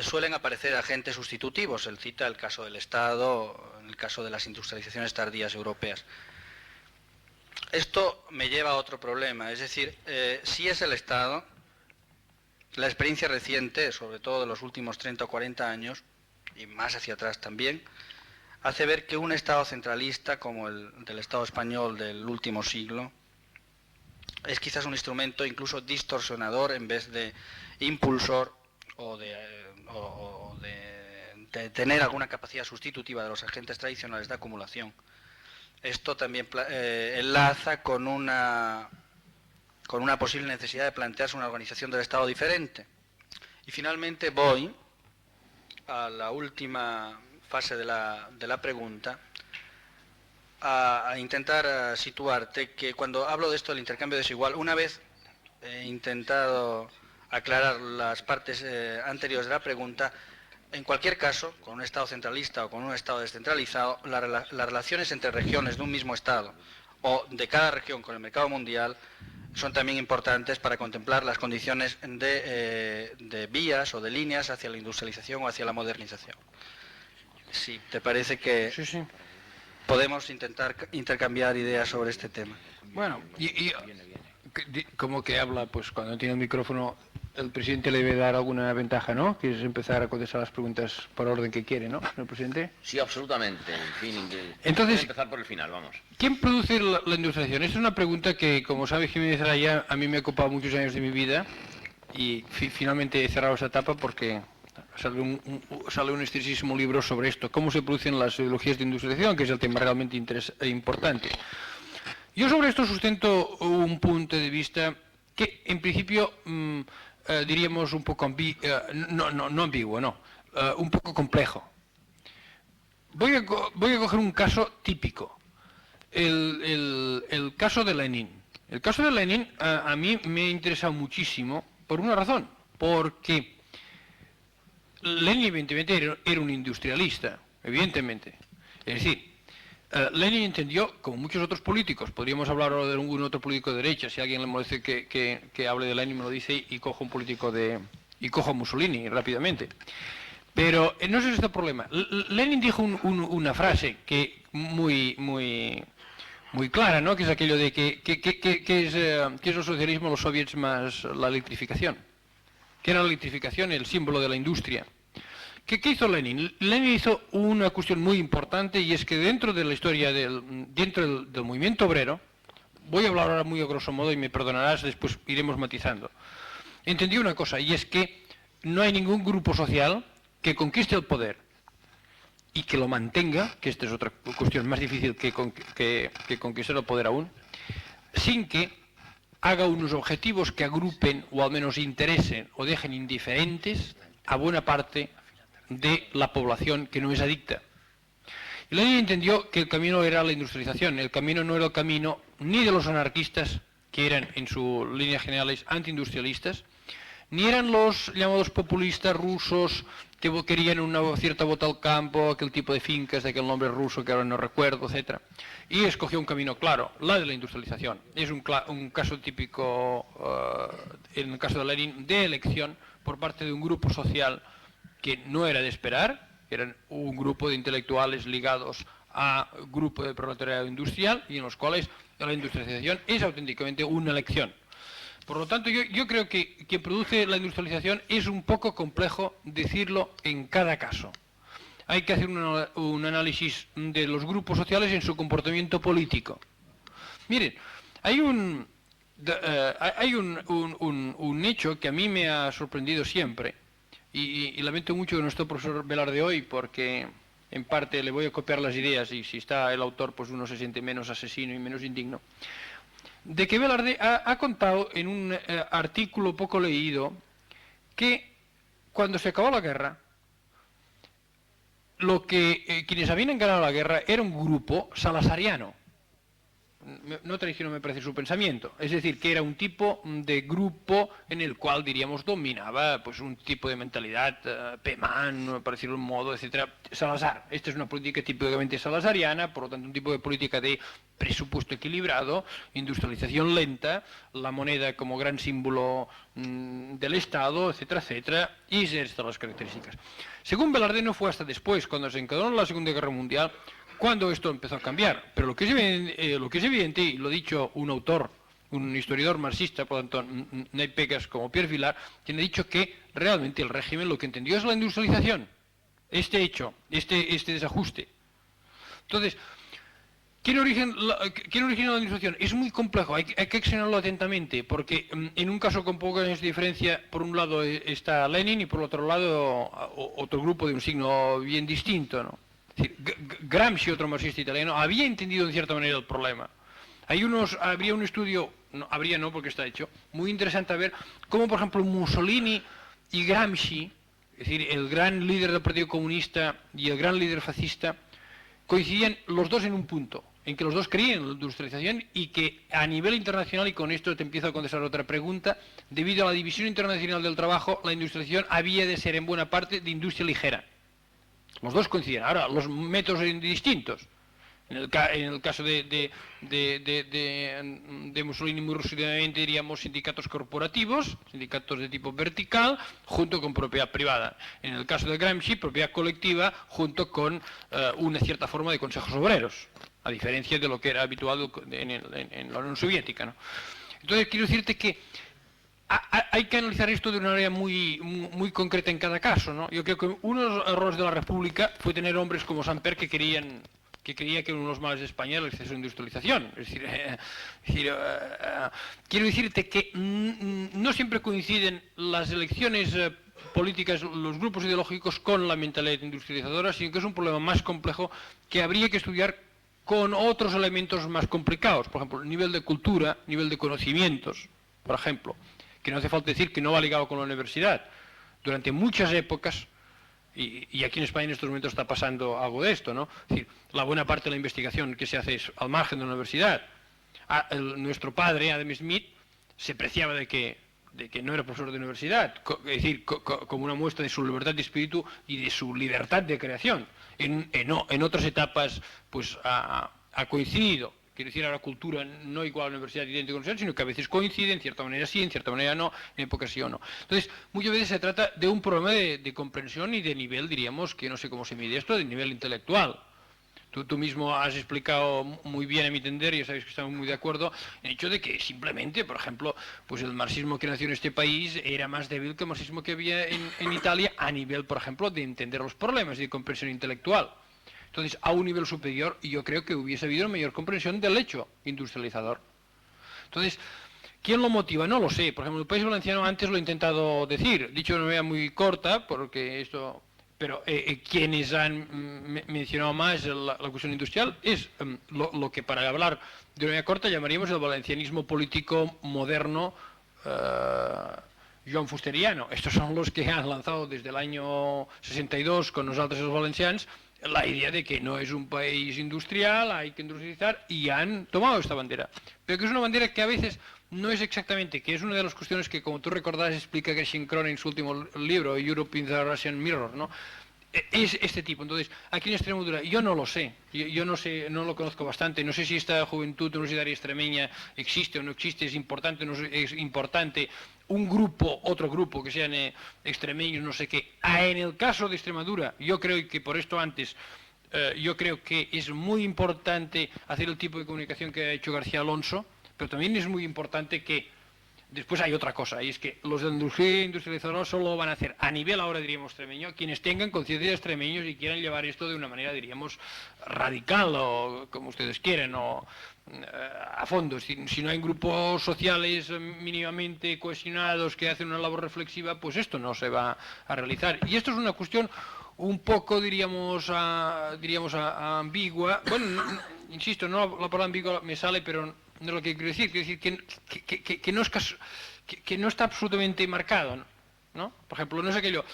Speaker 5: suelen aparecer agentes sustitutivos. Él cita el caso del Estado, en el caso de las industrializaciones tardías europeas. Esto me lleva a otro problema, es decir, si es el Estado, la experiencia reciente, sobre todo de los últimos 30 o 40 años, y más hacia atrás también, hace ver que un Estado centralista como el del Estado español del último siglo es quizás un instrumento incluso distorsionador en vez de impulsor o de tener alguna capacidad sustitutiva de los agentes tradicionales de acumulación. Esto también enlaza con una posible necesidad de plantearse una organización del Estado diferente. Y finalmente voy a la última fase de la pregunta, a intentar situarte que cuando hablo de esto del intercambio desigual, una vez he intentado aclarar las partes anteriores de la pregunta, en cualquier caso, con un Estado centralista o con un Estado descentralizado, las relaciones entre regiones de un mismo Estado o de cada región con el mercado mundial son también importantes para contemplar las condiciones de vías o de líneas hacia la industrialización o hacia la modernización. Si te parece que
Speaker 3: Sí.
Speaker 5: podemos intentar intercambiar ideas sobre este tema.
Speaker 3: Bueno, como que habla, pues cuando tiene el micrófono, el presidente le debe dar alguna ventaja, ¿no? Que es empezar a contestar las preguntas por orden que quiere, ¿no, señor presidente?
Speaker 1: Sí, absolutamente. En fin,
Speaker 3: entonces,
Speaker 1: voy a empezar por el final, vamos.
Speaker 3: ¿Quién produce la industrialización? Esta es una pregunta que, como sabe Jiménez Araya, a mí me ha ocupado muchos años de mi vida y finalmente he cerrado esa etapa porque sale un extensísimo libro sobre esto, cómo se producen las ideologías de industrialización, que es el tema realmente importante. Yo sobre esto sustento un punto de vista que, en principio, diríamos un poco no ambiguo, un poco complejo. Voy a coger un caso típico, el caso de Lenin. El caso de Lenin a mí me ha interesado muchísimo por una razón, porque Lenin evidentemente era un industrialista, evidentemente. Es decir, Lenin entendió, como muchos otros políticos, podríamos hablar ahora de algún otro político de derecha, si a alguien le molesta que hable de Lenin me lo dice y cojo un político y cojo a Mussolini rápidamente. Pero no es este problema. Lenin dijo una frase que muy clara, ¿no? Que es aquello de que es el socialismo, los soviets más la electrificación. Que era la electrificación el símbolo de la industria. ¿Qué hizo Lenin? Lenin hizo una cuestión muy importante y es que dentro de la historia, dentro del movimiento obrero, voy a hablar ahora muy a grosso modo y me perdonarás, después iremos matizando, entendió una cosa y es que no hay ningún grupo social que conquiste el poder y que lo mantenga, que esta es otra cuestión más difícil que conquistar el poder aún, sin que haga unos objetivos que agrupen o al menos interesen o dejen indiferentes a buena parte de la población que no es adicta. Y Lenin entendió que el camino era la industrialización. El camino no era el camino ni de los anarquistas, que eran en su línea generales antiindustrialistas, ni eran los llamados populistas rusos que querían una cierta vuelta al campo, aquel tipo de fincas de aquel nombre ruso que ahora no recuerdo, etc. Y escogió un camino claro, la de la industrialización. Es un caso típico, en el caso de Lenin, de elección por parte de un grupo social que no era de esperar, eran un grupo de intelectuales ligados a grupo de proletariado industrial y en los cuales la industrialización es auténticamente una elección. Por lo tanto, yo creo que quien produce la industrialización es un poco complejo decirlo en cada caso. Hay que hacer un análisis de los grupos sociales en su comportamiento político. Miren, hay un hecho que a mí me ha sorprendido siempre, y lamento mucho que no esté el profesor Velarde hoy, porque en parte le voy a copiar las ideas, y si está el autor, pues uno se siente menos asesino y menos indigno. De que Velarde ha contado en un artículo poco leído que cuando se acabó la guerra, quienes habían ganado la guerra era un grupo salazariano. No traiciono, me parece, su pensamiento. Es decir, que era un tipo de grupo en el cual, diríamos, dominaba pues un tipo de mentalidad Pemán, para decirlo de un modo, etcétera. Salazar. Esta es una política típicamente salazariana, por lo tanto un tipo de política de presupuesto equilibrado, industrialización lenta, la moneda como gran símbolo del Estado, etcétera, etcétera, y esas son las características. Según Velarde, no fue hasta después, cuando se encadenó la Segunda Guerra Mundial, cuando esto empezó a cambiar. Pero lo que es evidente, y lo ha dicho un autor, un historiador marxista, por lo tanto no hay pegas como Pierre Vilar, quien ha dicho que realmente el régimen lo que entendió es la industrialización. Este hecho, este desajuste. Entonces, ¿quién origina la industrialización? Es muy complejo, hay que examinarlo atentamente, porque en un caso con pocas diferencia, por un lado está Lenin y por otro lado otro grupo de un signo bien distinto, ¿no? Gramsci, otro marxista italiano, había entendido en cierta manera el problema. Habría un estudio, no porque está hecho, muy interesante a ver cómo, por ejemplo, Mussolini y Gramsci, es decir, el gran líder del Partido Comunista y el gran líder fascista, coincidían los dos en un punto, en que los dos creían en la industrialización y que a nivel internacional, y con esto te empiezo a contestar otra pregunta, debido a la división internacional del trabajo, la industrialización había de ser en buena parte de industria ligera. Los dos coinciden. Ahora, los métodos son distintos. En el caso de Mussolini, muy resumidamente diríamos sindicatos corporativos, sindicatos de tipo vertical, junto con propiedad privada. En el caso de Gramsci, propiedad colectiva, junto con una cierta forma de consejos obreros, a diferencia de lo que era habitual en la Unión Soviética, ¿no? Entonces, quiero decirte que hay que analizar esto de una manera muy concreta en cada caso, ¿no? Yo creo que uno de los errores de la República fue tener hombres como Samper que creía que uno de los males de España era el exceso de industrialización. Es decir, quiero decirte que no siempre coinciden las elecciones políticas, los grupos ideológicos con la mentalidad industrializadora, sino que es un problema más complejo que habría que estudiar con otros elementos más complicados. Por ejemplo, nivel de cultura, nivel de conocimientos, por ejemplo, que no hace falta decir que no va ligado con la universidad. Durante muchas épocas, y aquí en España en estos momentos está pasando algo de esto, ¿no? Es decir, la buena parte de la investigación que se hace es al margen de la universidad. Nuestro padre, Adam Smith, se preciaba de que no era profesor de universidad, es decir, como una muestra de su libertad de espíritu y de su libertad de creación. En otras etapas, pues ha coincidido. Quiero decir, ahora cultura no igual a la universidad idéntica con la universidad, sino que a veces coincide, en cierta manera sí, en cierta manera no, en épocas sí o no. Entonces, muchas veces se trata de un problema de comprensión y de nivel, diríamos, que no sé cómo se mide esto, de nivel intelectual. Tú mismo has explicado muy bien, a mi entender, y ya sabéis que estamos muy de acuerdo, en el hecho de que simplemente, por ejemplo, pues el marxismo que nació en este país era más débil que el marxismo que había en Italia a nivel, por ejemplo, de entender los problemas y de comprensión intelectual. Entonces, a un nivel superior, yo creo que hubiese habido mayor comprensión del hecho industrializador. Entonces, ¿quién lo motiva? No lo sé. Por ejemplo, el País Valenciano antes lo he intentado decir, dicho de una manera muy corta, porque esto... Pero quienes han mencionado más la cuestión industrial es lo que, para hablar de una manera corta, llamaríamos el valencianismo político moderno Joan Fusteriano. Estos son los que han lanzado desde el año 62 con Nosaltres els Valencians la idea de que no es un país industrial, hay que industrializar, y han tomado esta bandera. Pero que es una bandera que a veces no es exactamente, que es una de las cuestiones que, como tú recordás, explica Gershon Krohn en su último libro, Europe in the Russian Mirror, ¿no? Es este tipo. Entonces, aquí en Extremadura, yo no lo sé, yo no sé, no lo conozco bastante, no sé si esta juventud universitaria extremeña existe o no existe, es importante o no es importante, un grupo, otro grupo, que sean extremeños, no sé qué. En el caso de Extremadura, yo creo que por esto antes, yo creo que es muy importante hacer el tipo de comunicación que ha hecho García Alonso, pero también es muy importante que después hay otra cosa, y es que los de industria industrializadora solo van a hacer a nivel ahora, diríamos, extremeño, quienes tengan conciencia de extremeños y quieran llevar esto de una manera, diríamos, radical, o como ustedes quieren, o a fondo. Si no hay grupos sociales mínimamente cohesionados que hacen una labor reflexiva, pues esto no se va a realizar. Y esto es una cuestión un poco, diríamos, ambigua. Bueno, insisto, no la palabra ambigua me sale, pero no es lo que quiero decir que no es que no está absolutamente marcado, ¿no? Por ejemplo, no es aquello,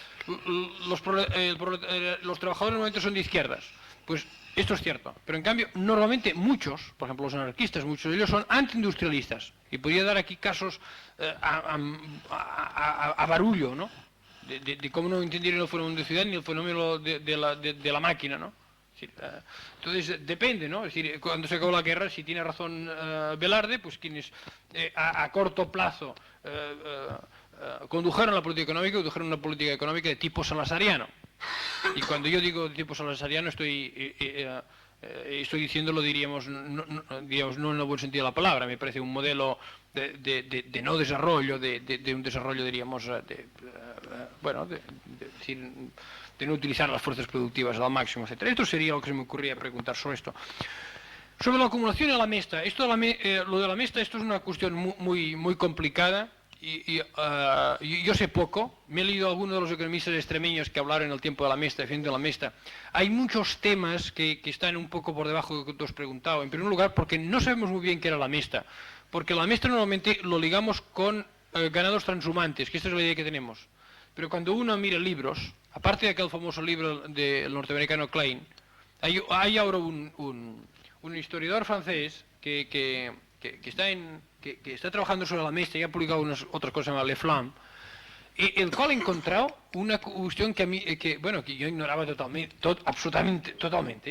Speaker 3: los trabajadores normalmente son de izquierdas, pues esto es cierto, pero en cambio normalmente muchos, por ejemplo los anarquistas, muchos de ellos son antiindustrialistas, y podría dar aquí casos a barullo, ¿no? De cómo no entendieron el fenómeno de ciudad ni el fenómeno de la máquina, ¿no? Entonces depende, ¿no? Es decir, cuando se acabó la guerra, si tiene razón Velarde, pues quienes a corto plazo condujeron la política económica, condujeron una política económica de tipo salazariano. Y cuando yo digo de tipo salazariano estoy diciéndolo, diríamos, no en el buen sentido de la palabra. Me parece un modelo de no desarrollo, de un desarrollo, diríamos, de no utilizar las fuerzas productivas al máximo, etc. Esto sería lo que se me ocurría preguntar sobre esto. Sobre la acumulación y la mesta, lo de la mesta, esto es una cuestión muy complicada. Yo sé poco, me he leído a algunos de los economistas extremeños que hablaron en el tiempo de la mesta, defendiendo la mesta. Hay muchos temas que están un poco por debajo de lo que tú has preguntado. En primer lugar, porque no sabemos muy bien qué era la mesta, porque la mesta normalmente lo ligamos con ganados transhumantes, que esta es la idea que tenemos. Pero cuando uno mira libros, aparte de aquel famoso libro del norteamericano Klein, hay ahora un historiador francés que está trabajando sobre la mesta y ha publicado unas otras cosas, se llama Le Flam, el cual ha encontrado una cuestión que a mí, que yo ignoraba absolutamente.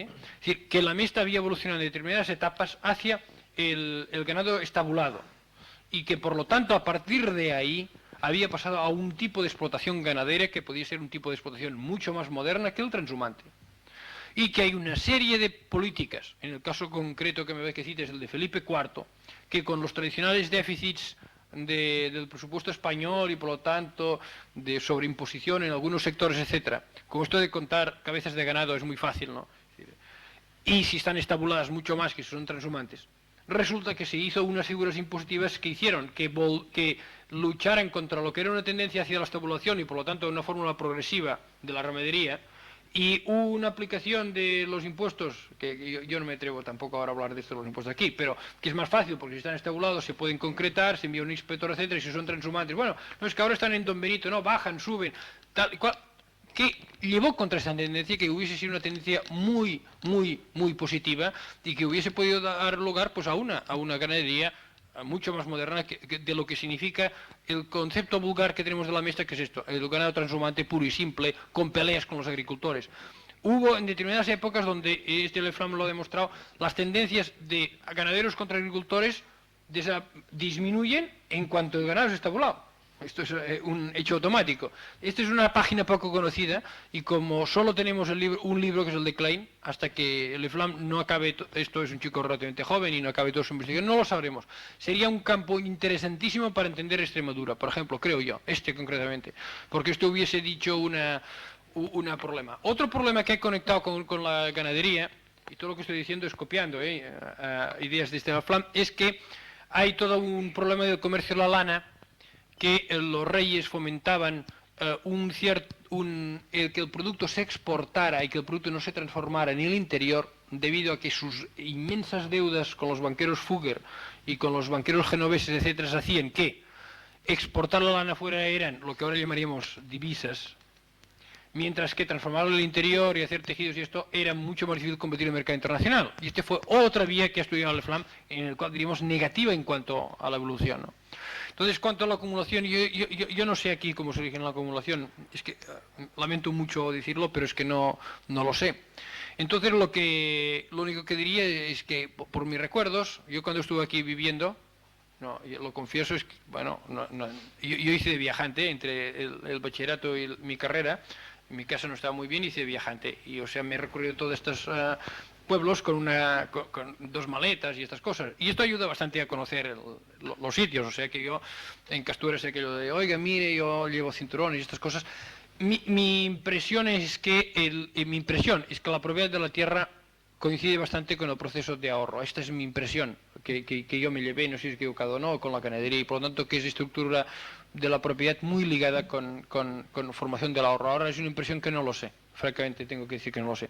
Speaker 3: Es decir, que la mesta había evolucionado en determinadas etapas hacia el ganado estabulado y que por lo tanto a partir de ahí había pasado a un tipo de explotación ganadera que podía ser un tipo de explotación mucho más moderna que el transhumante. Y que hay una serie de políticas, en el caso concreto que me ves que cites, el de Felipe IV, que con los tradicionales déficits del presupuesto español y por lo tanto de sobreimposición en algunos sectores, etcétera, como esto de contar cabezas de ganado es muy fácil, ¿no? Y si están estabuladas mucho más que si son transhumantes, resulta que se hizo unas figuras impositivas que hicieron que lucharan contra lo que era una tendencia hacia la estabulación y por lo tanto una fórmula progresiva de la ramadería, y una aplicación de los impuestos, que yo no me atrevo tampoco ahora a hablar de esto de los impuestos aquí, pero que es más fácil porque si están estabulados se pueden concretar, se envía un inspector, etcétera, y si son transhumantes, bueno, no es que ahora están en Don Benito, no, bajan, suben, tal y cual, que llevó contra esa tendencia, que hubiese sido una tendencia muy positiva y que hubiese podido dar lugar pues a una ganadería mucho más moderna de lo que significa el concepto vulgar que tenemos de la mesta, que es esto, el ganado transhumante puro y simple, con peleas con los agricultores. Hubo en determinadas épocas donde, este Le Flam lo ha demostrado, las tendencias de ganaderos contra agricultores disminuyen en cuanto el ganado es estabulado. Esto es un hecho automático. Esta es una página poco conocida y como solo tenemos un libro que es el de Klein, hasta que Le Flam no acabe, esto es un chico relativamente joven y no acabe toda su investigación, no lo sabremos. Sería un campo interesantísimo para entender Extremadura, por ejemplo, creo yo, concretamente, porque esto hubiese dicho un problema. Otro problema que he conectado con la ganadería, y todo lo que estoy diciendo es copiando ideas de Le Flam, es que hay todo un problema del comercio de la lana, que los reyes fomentaban que el producto se exportara y que el producto no se transformara en el interior debido a que sus inmensas deudas con los banqueros Fugger y con los banqueros genoveses, etcétera, hacían que exportar la lana fuera eran lo que ahora llamaríamos divisas mientras que transformarlo en el interior y hacer tejidos y esto era mucho más difícil competir en el mercado internacional. Y este fue otra vía que ha estudiado el FLAM, en el cual diríamos negativa en cuanto a la evolución, ¿no? Entonces, cuanto a la acumulación, yo no sé aquí cómo se origina la acumulación, es que lamento mucho decirlo, pero es que no lo sé. Entonces, lo único que diría es que, por mis recuerdos, yo cuando estuve aquí viviendo, no, yo lo confieso, es que, bueno, yo hice de viajante entre el bachillerato y mi carrera. En mi casa no estaba muy bien, hice de viajante. Y, o sea, me he recorrido todos estos pueblos con 2 maletas y estas cosas. Y esto ayuda bastante a conocer los sitios. O sea, que yo en Castuera sé aquello de, oiga, mire, yo llevo cinturones y estas cosas. Mi impresión es que la propiedad de la tierra coincide bastante con el proceso de ahorro. Esta es mi impresión, que yo me llevé, no sé si es equivocado o no, con la ganadería, y por lo tanto que es estructura de la propiedad muy ligada con formación del ahorro. Ahora es una impresión que no lo sé, francamente tengo que decir que no lo sé.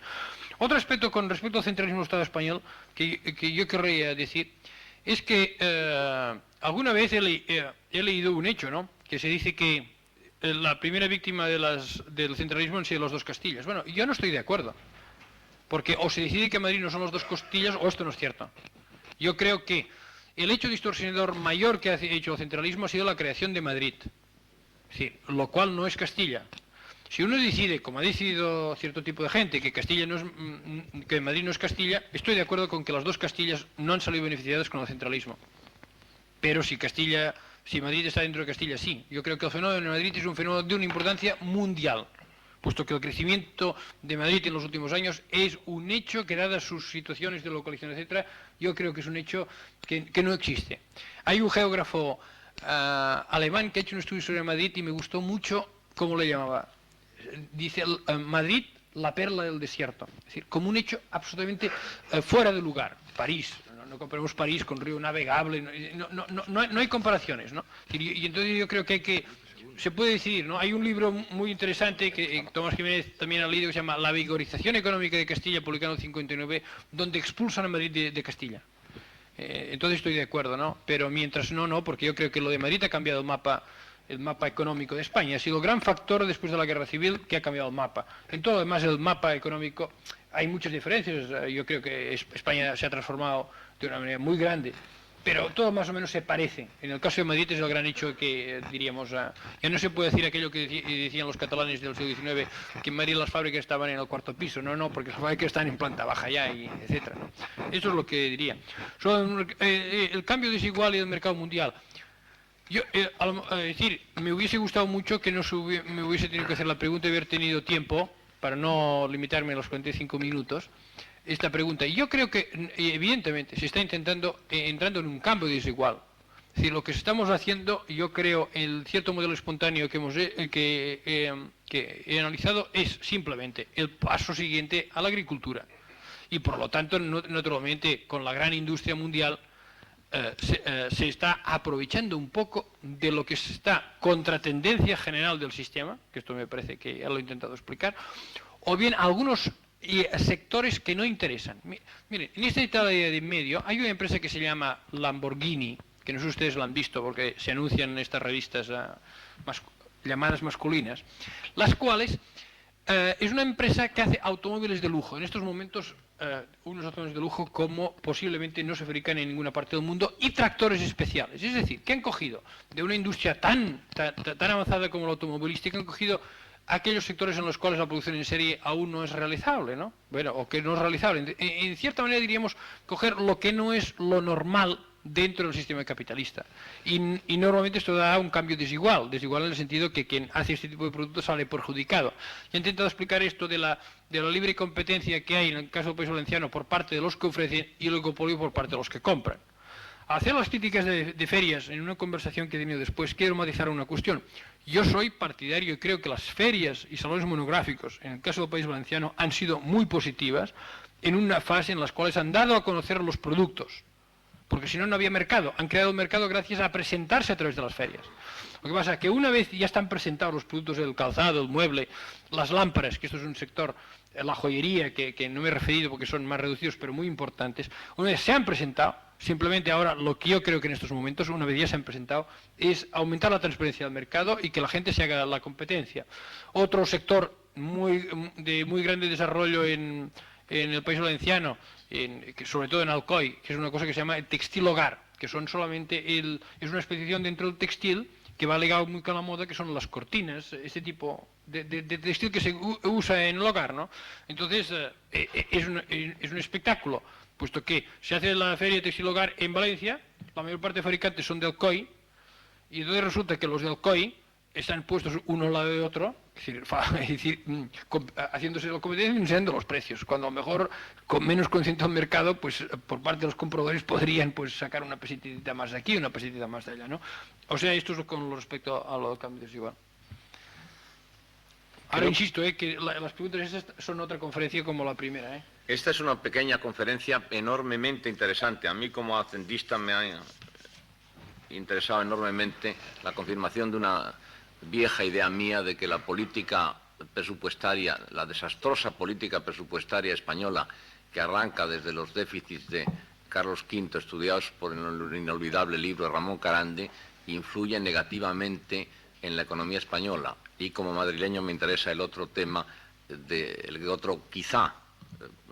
Speaker 3: Otro aspecto con respecto al centralismo del Estado español que yo querría decir es que alguna vez he leído un hecho, ¿no?, que se dice que la primera víctima del centralismo han sido los 2 Castillas. Bueno, yo no estoy de acuerdo. Porque o se decide que Madrid no son los 2 Castillas o esto no es cierto. Yo creo que el hecho distorsionador mayor que ha hecho el centralismo ha sido la creación de Madrid. Es decir, lo cual no es Castilla. Si uno decide, como ha decidido cierto tipo de gente, que que Madrid no es Castilla, estoy de acuerdo con que las 2 Castillas no han salido beneficiadas con el centralismo. Pero si Madrid está dentro de Castilla, sí. Yo creo que el fenómeno de Madrid es un fenómeno de una importancia mundial, puesto que el crecimiento de Madrid en los últimos años es un hecho que, dadas sus situaciones de localización, etcétera, yo creo que es un hecho que no existe. Hay un geógrafo alemán que ha hecho un estudio sobre Madrid y me gustó mucho cómo le llamaba. Dice Madrid, la perla del desierto. Es decir, como un hecho absolutamente fuera de lugar. París. No comparemos París con río navegable. No hay comparaciones, ¿no? Y entonces yo creo que se puede decidir, ¿no? Hay un libro muy interesante que Tomás Jiménez también ha leído, que se llama La vigorización económica de Castilla, publicado en el 59, donde expulsan a Madrid de Castilla. Entonces estoy de acuerdo, ¿no? Pero mientras no, porque yo creo que lo de Madrid ha cambiado el mapa económico de España. Ha sido el gran factor después de la Guerra Civil que ha cambiado el mapa. En todo lo demás, el mapa económico, hay muchas diferencias. Yo creo que España se ha transformado de una manera muy grande, pero todo más o menos se parece. En el caso de Madrid es el gran hecho que diríamos, ya no se puede decir aquello que decían los catalanes del siglo XIX, que en Madrid las fábricas estaban en el 4º piso, no, porque las fábricas están en planta baja ya, y etcétera, ¿no? Eso es lo que diría. El cambio desigual y el mercado mundial. Es decir, me hubiese gustado mucho que me hubiese tenido que hacer la pregunta y haber tenido tiempo, para no limitarme a los 45 minutos, esta pregunta. Y yo creo que, evidentemente, se está entrando en un cambio desigual. Es decir, lo que estamos haciendo, yo creo, el cierto modelo espontáneo que he analizado es simplemente el paso siguiente a la agricultura. Y por lo tanto, naturalmente, con la gran industria mundial, se está aprovechando un poco de lo que se está contratendencia general del sistema, que esto me parece que ya lo he intentado explicar, o bien algunos sectores que no interesan. Miren, en esta Italia de en medio hay una empresa que se llama Lamborghini, que no sé si ustedes la han visto porque se anuncian en estas revistas llamadas masculinas, las cuales es una empresa que hace automóviles de lujo. En estos momentos unos automóviles de lujo como posiblemente no se fabrican en ninguna parte del mundo, y tractores especiales. Es decir, que han cogido de una industria tan avanzada como la automovilística, han cogido aquellos sectores en los cuales la producción en serie aún no es realizable, ¿no? Bueno, o que no es realizable. En cierta manera diríamos coger lo que no es lo normal dentro del sistema capitalista. Y normalmente esto da un cambio desigual en el sentido que quien hace este tipo de productos sale perjudicado. He intentado explicar esto de la libre competencia que hay en el caso del País Valenciano por parte de los que ofrecen y el oligopolio por parte de los que compran. Al hacer las críticas de ferias en una conversación que he tenido después, quiero matizar una cuestión. Yo soy partidario y creo que las ferias y salones monográficos, en el caso del País Valenciano, han sido muy positivas en una fase en la cual han dado a conocer los productos. Porque si no, no había mercado. Han creado el mercado gracias a presentarse a través de las ferias. Lo que pasa es que una vez ya están presentados los productos del calzado, el mueble, las lámparas, que esto es un sector, la joyería, que no me he referido porque son más reducidos, pero muy importantes, una vez se han presentado, simplemente ahora lo que yo creo que en estos momentos, una vez ya se han presentado, es aumentar la transparencia del mercado y que la gente se haga la competencia. Otro sector de muy grande desarrollo en el País Valenciano, sobre todo en Alcoy, que es una cosa que se llama el textil hogar, que son solamente es una especiación dentro del textil que va ligado muy con la moda, que son las cortinas, este tipo de textil que se usa en el hogar, ¿no? Entonces, es un espectáculo, puesto que se hace la Feria de Textil Hogar en Valencia, la mayor parte de fabricantes son de Alcoy, y entonces resulta que los de Alcoy están puestos uno al lado de otro, es decir, haciéndose la competencia y enseñando los precios, cuando a lo mejor con menos conciencia del mercado, pues por parte de los compradores podrían pues sacar una pesetita más de aquí, una pesetita más de allá, ¿no? O sea, esto es con respecto a lo de cambio desigual. Ahora insisto, que las preguntas estas son otra conferencia como la primera,
Speaker 1: Esta es una pequeña conferencia enormemente interesante. A mí como hacendista me ha interesado enormemente la confirmación de una vieja idea mía de que la política presupuestaria, la desastrosa política presupuestaria española que arranca desde los déficits de Carlos V, estudiados por el inolvidable libro de Ramón Carande, influye negativamente en la economía española. Y como madrileño me interesa el otro tema, el otro quizá,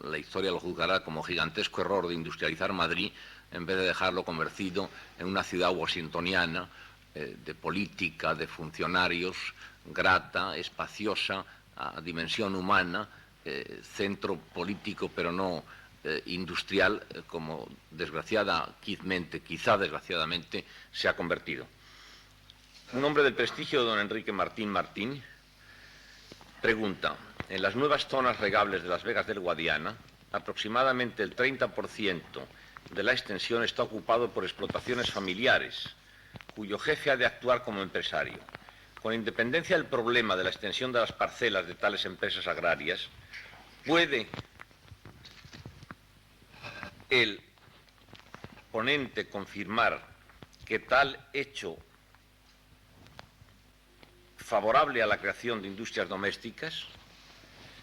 Speaker 1: la historia lo juzgará como gigantesco error de industrializar Madrid en vez de dejarlo convertido en una ciudad washingtoniana, de política, de funcionarios, grata, espaciosa, a dimensión humana, centro político pero no industrial, como quizá desgraciadamente, se ha convertido. Un hombre del prestigio, don Enrique Martín Martín, pregunta: en las nuevas zonas regables de Las Vegas del Guadiana, aproximadamente el 30% de la extensión está ocupado por explotaciones familiares, cuyo jefe ha de actuar como empresario. Con independencia del problema de la extensión de las parcelas de tales empresas agrarias, ¿puede el ponente confirmar que tal hecho favorable a la creación de industrias domésticas?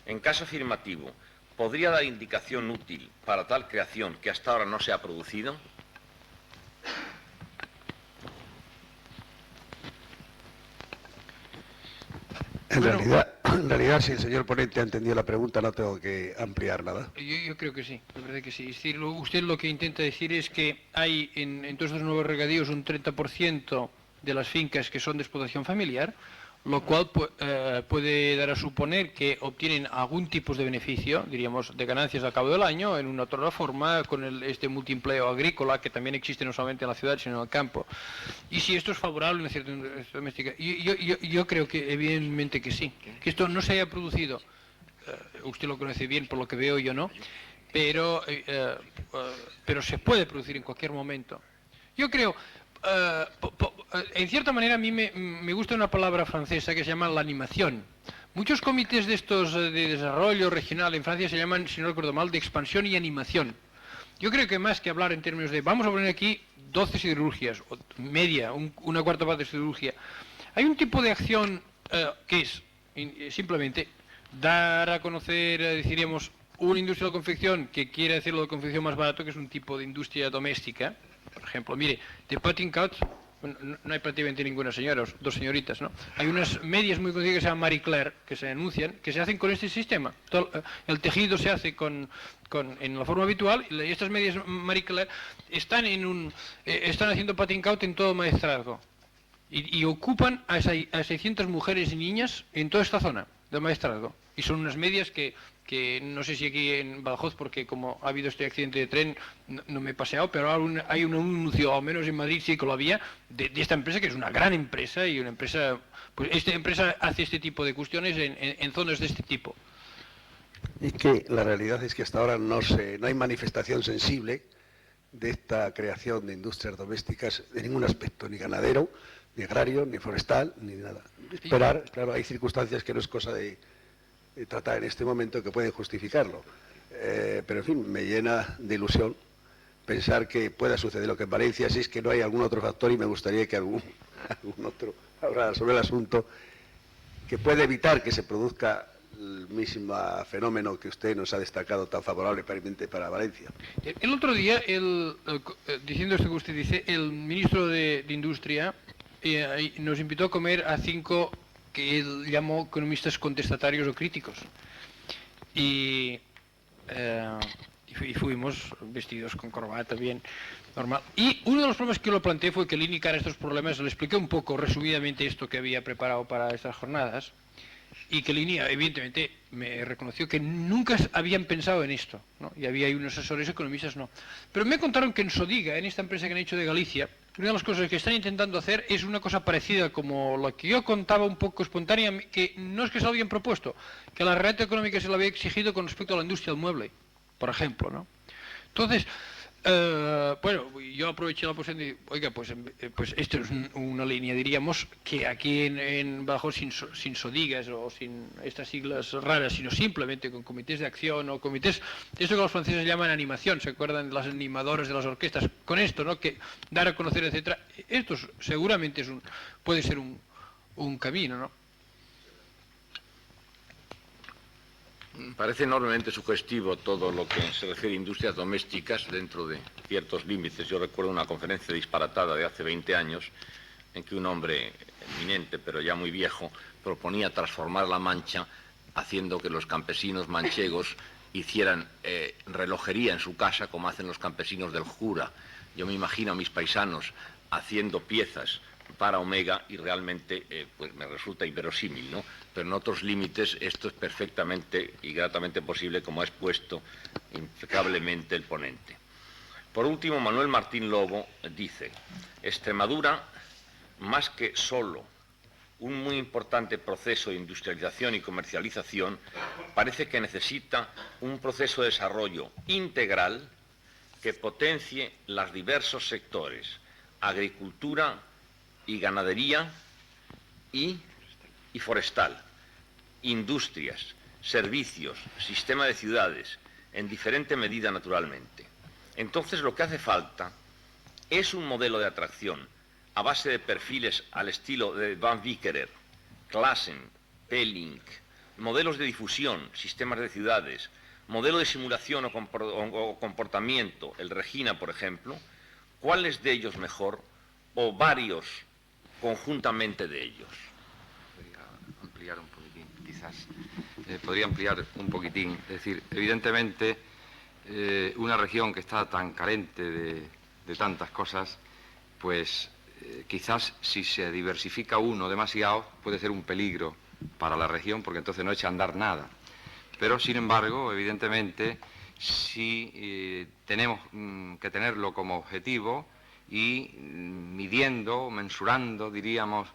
Speaker 1: En caso afirmativo, ¿podría dar indicación útil para tal creación que hasta ahora no se ha producido?
Speaker 6: En realidad, si el señor ponente ha entendido la pregunta, no tengo que ampliar nada.
Speaker 3: Yo creo que sí, la verdad que sí. Es decir, usted lo que intenta decir es que hay en todos estos nuevos regadíos un 30% de las fincas que son de explotación familiar, lo cual puede dar a suponer que obtienen algún tipo de beneficio, diríamos, de ganancias al cabo del año, en una otra forma, con este multiempleo agrícola que también existe no solamente en la ciudad, sino en el campo. Y si esto es favorable a una cierta industria doméstica, yo creo que evidentemente que sí, que esto no se haya producido, usted lo conoce bien por lo que veo, yo no, pero se puede producir en cualquier momento. Yo creo... en cierta manera a mí me gusta una palabra francesa que se llama la animación. Muchos comités de estos de desarrollo regional en Francia se llaman, si no recuerdo mal, de expansión y animación. Yo creo que más que hablar en términos de vamos a poner aquí 12 siderurgias, o media, una cuarta parte de siderurgia, hay un tipo de acción que es simplemente dar a conocer, diríamos, una industria de confección que quiere hacerlo de confección más barato, que es un tipo de industria doméstica. Por ejemplo, mire, de Putting Out no hay prácticamente ninguna señora, dos señoritas, ¿no? Hay unas medias muy conocidas que se llaman Marie Claire, que se anuncian, que se hacen con este sistema. El tejido se hace en la forma habitual, y estas medias Marie Claire están haciendo Putting Out en todo Maestrazgo. Y ocupan a 600 mujeres y niñas en toda esta zona de Maestrazgo. Y son unas medias que no sé si aquí en Badajoz, porque como ha habido este accidente de tren, no me he paseado, pero hay un anuncio, al menos en Madrid sí que lo había, de esta empresa, que es una gran empresa, y una empresa, pues esta empresa hace este tipo de cuestiones en zonas de este tipo.
Speaker 6: Y que la realidad es que hasta ahora no hay manifestación sensible de esta creación de industrias domésticas de ningún aspecto, ni ganadero, ni agrario, ni forestal, ni nada. Esperar, claro, hay circunstancias que no es cosa de tratar en este momento que pueden justificarlo. Pero en fin, me llena de ilusión pensar que pueda suceder lo que en Valencia, si es que no hay algún otro factor, y me gustaría que algún otro hablara sobre el asunto, que puede evitar que se produzca el mismo fenómeno que usted nos ha destacado tan favorablemente para Valencia.
Speaker 3: El otro día, diciendo esto que usted dice, el ministro de Industria nos invitó a comer a 5 que él llamó economistas contestatarios o críticos. Y fuimos vestidos con corbata bien normal. Y uno de los problemas que lo planteé fue que al indicar estos problemas le expliqué un poco resumidamente esto que había preparado para estas jornadas, y que Línea evidentemente me reconoció que nunca habían pensado en esto, ¿no? Y había ahí unos asesores economistas, no. Pero me contaron que en Sodiga, en esta empresa que han hecho de Galicia, una de las cosas que están intentando hacer es una cosa parecida como lo que yo contaba un poco espontánea, que no es que se lo habían propuesto, que la realidad económica se lo había exigido con respecto a la industria del mueble, por ejemplo, ¿no? Entonces, bueno, yo aproveché la posición de, oiga, pues esto es una línea, diríamos, que aquí en Badajoz sin Sodigas o sin estas siglas raras, sino simplemente con comités de acción o comités, esto que los franceses llaman animación, ¿se acuerdan de las animadoras de las orquestas? Con esto, ¿no? Que dar a conocer, etcétera. Esto seguramente puede ser un camino, ¿no?
Speaker 1: Parece enormemente sugestivo todo lo que se refiere a industrias domésticas dentro de ciertos límites. Yo recuerdo una conferencia disparatada de hace 20 años en que un hombre eminente, pero ya muy viejo, proponía transformar La Mancha haciendo que los campesinos manchegos hicieran relojería en su casa como hacen los campesinos del Jura. Yo me imagino a mis paisanos haciendo piezas para Omega y realmente pues me resulta inverosímil, ¿no? Pero en otros límites esto es perfectamente y gratamente posible, como ha expuesto impecablemente el ponente. Por último, Manuel Martín Lobo dice: Extremadura, más que solo un muy importante proceso de industrialización y comercialización, parece que necesita un proceso de desarrollo integral que potencie los diversos sectores, agricultura y ganadería y forestal, industrias, servicios, sistema de ciudades, en diferente medida naturalmente. Entonces lo que hace falta es un modelo de atracción a base de perfiles al estilo de Van Vickeren, Classen, Pelling, modelos de difusión, sistemas de ciudades, modelo de simulación o comportamiento, el Regina, por ejemplo. ¿Cuál es de ellos mejor o varios conjuntamente de ellos?
Speaker 2: Podría ampliar un poquitín, quizás. Podría ampliar un poquitín. Es decir, evidentemente, una región que está tan carente de tantas cosas, pues quizás si se diversifica uno demasiado, puede ser un peligro para la región, porque entonces no echa a andar nada. Pero, sin embargo, evidentemente, sí tenemos que tenerlo como objetivo y midiendo, mensurando, diríamos,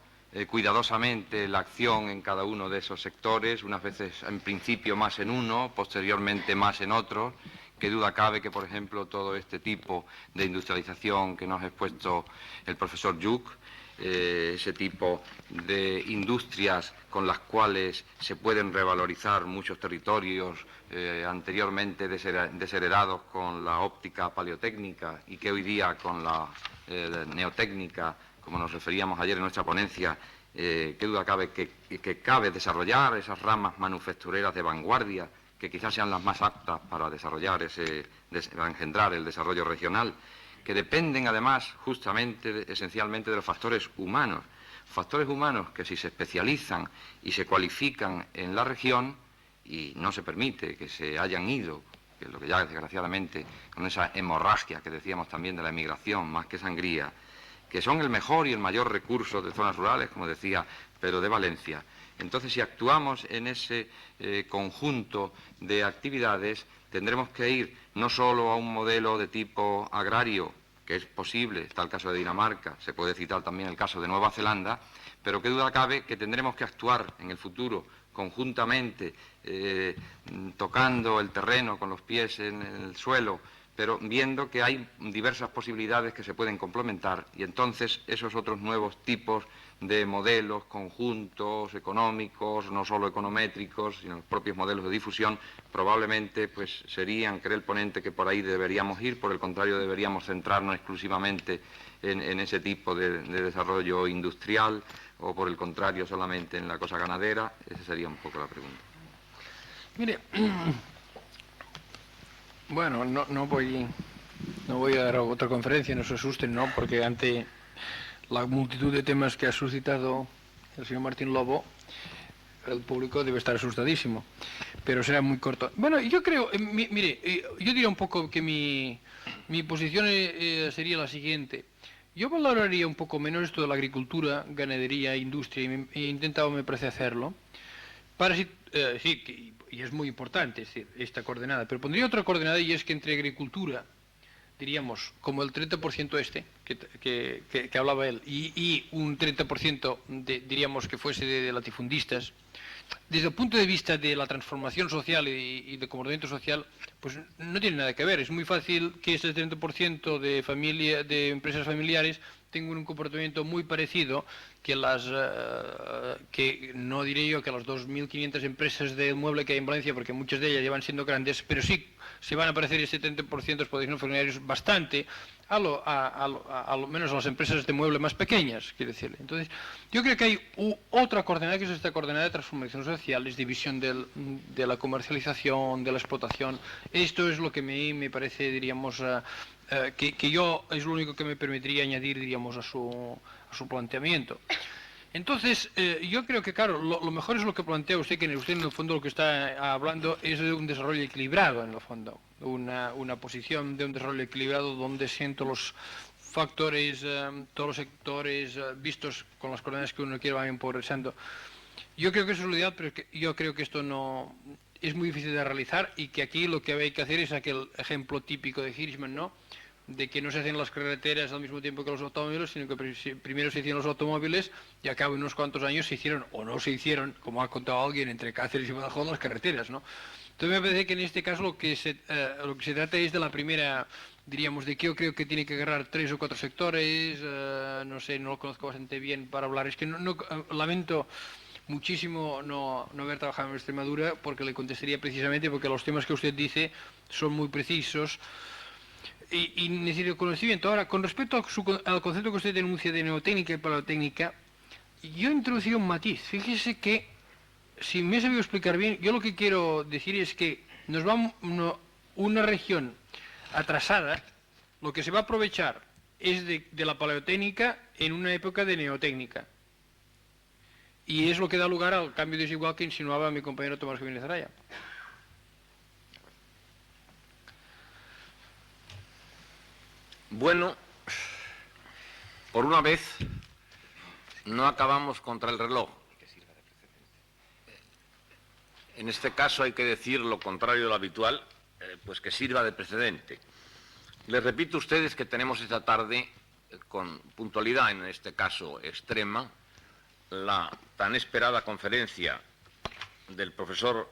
Speaker 2: cuidadosamente la acción en cada uno de esos sectores, unas veces en principio más en uno, posteriormente más en otros. Qué duda cabe que, por ejemplo, todo este tipo de industrialización que nos ha expuesto el profesor Lluch, ese tipo de industrias con las cuales se pueden revalorizar muchos territorios anteriormente desheredados con la óptica paleotécnica y que hoy día con la neotécnica, como nos referíamos ayer en nuestra ponencia, qué duda cabe que cabe desarrollar esas ramas manufactureras de vanguardia que quizás sean las más aptas para desarrollar para engendrar el desarrollo regional, que dependen además justamente, esencialmente de los factores humanos que si se especializan y se cualifican en la región, y no se permite que se hayan ido, que es lo que ya desgraciadamente con esa hemorragia que decíamos también de la emigración, más que sangría, que son el mejor y el mayor recurso de zonas rurales, como decía Pedro de Valencia. Entonces, si actuamos en ese conjunto de actividades, tendremos que ir no solo a un modelo de tipo agrario, que es posible, está el caso de Dinamarca, se puede citar también el caso de Nueva Zelanda, pero qué duda cabe que tendremos que actuar en el futuro conjuntamente, tocando el terreno con los pies en el suelo, pero viendo que hay diversas posibilidades que se pueden complementar, y entonces esos otros nuevos tipos de modelos conjuntos económicos, no solo econométricos, sino los propios modelos de difusión, probablemente pues serían, cree el ponente, que por ahí deberíamos ir. Por el contrario, deberíamos centrarnos exclusivamente en ese tipo de desarrollo industrial, o por el contrario solamente en la cosa ganadera. Esa sería un poco la pregunta.
Speaker 3: Mire, bueno, no voy a dar otra conferencia, no se asusten, ¿no? Porque ante la multitud de temas que ha suscitado el señor Martín Lobo, El público debe estar asustadísimo, pero será muy corto. Bueno, yo creo, mire, yo diría un poco que mi posición sería la siguiente. Yo valoraría un poco menos esto de la agricultura, ganadería, industria, e intentaba, me parece, hacerlo. Para sí, y es muy importante, es decir, esta coordenada, pero pondría otra coordenada, y es que entre agricultura, diríamos, como el 30% que hablaba él, y un 30% diríamos que fuese de latifundistas, desde el punto de vista de la transformación social y de comportamiento social, pues no tiene nada que ver. Es muy fácil que ese 30% de empresas familiares tengan un comportamiento muy parecido que que no diré yo que las 2.500 empresas de mueble que hay en Valencia, porque muchas de ellas llevan siendo grandes, pero sí se van a parecer ese 30% de explotaciones familiares bastante a lo menos a las empresas de mueble más pequeñas, quiero decir. Entonces, yo creo que hay otra coordenada, que es esta coordenada de transformación social, es división de la comercialización, de la explotación. Esto es lo que me parece, diríamos, que yo es lo único que me permitiría añadir, diríamos, a su planteamiento. Entonces, yo creo que, claro, lo mejor es lo que plantea usted, que usted en el fondo lo que está hablando es de un desarrollo equilibrado, en el fondo. Una posición de un desarrollo equilibrado donde siento los factores, todos los sectores vistos con las coordenadas que uno quiere van progresando. Yo creo que eso es lo ideal, pero yo creo que esto no es muy difícil de realizar, y que aquí lo que hay que hacer es aquel ejemplo típico de Hirschman, ¿no?, de que no se hacen las carreteras al mismo tiempo que los automóviles, sino que primero se hicieron los automóviles y a cabo de unos cuantos años se hicieron o no se hicieron, como ha contado alguien, entre Cáceres y Badajoz, las carreteras, ¿no? Entonces me parece que en este caso lo que se trata es de la primera, diríamos, de que yo creo que tiene que agarrar 3 o 4 sectores, no sé, no lo conozco bastante bien para hablar, es que lamento muchísimo no haber trabajado en Extremadura, porque le contestaría precisamente porque los temas que usted dice son muy precisos y necesito conocimiento. Ahora, con respecto al concepto que usted denuncia de neotécnica y paleotécnica, yo he introducido un matiz. Fíjese que, si me he sabido explicar bien, yo lo que quiero decir es que nos va una región atrasada, lo que se va a aprovechar es de la paleotécnica en una época de neotécnica. Y es lo que da lugar al cambio desigual que insinuaba mi compañero Tomás Jiménez Araya.
Speaker 1: Bueno, por una vez no acabamos contra el reloj. En este caso hay que decir lo contrario de lo habitual, pues que sirva de precedente. Les repito a ustedes que tenemos esta tarde, con puntualidad en este caso extrema, la tan esperada conferencia del profesor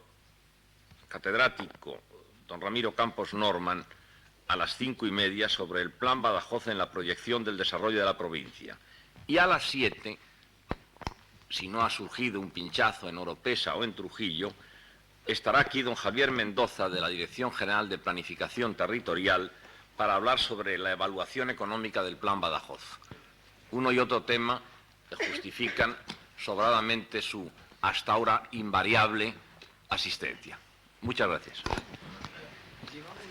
Speaker 1: catedrático don Ramiro Campos Norman a las 5:30 sobre el Plan Badajoz en la proyección del desarrollo de la provincia. Y a las 7, si no ha surgido un pinchazo en Oropesa o en Trujillo, estará aquí don Javier Mendoza, de la Dirección General de Planificación Territorial, para hablar sobre la evaluación económica del Plan Badajoz. Uno y otro tema justifican sobradamente su hasta ahora invariable asistencia. Muchas gracias.
Speaker 3: Llevamos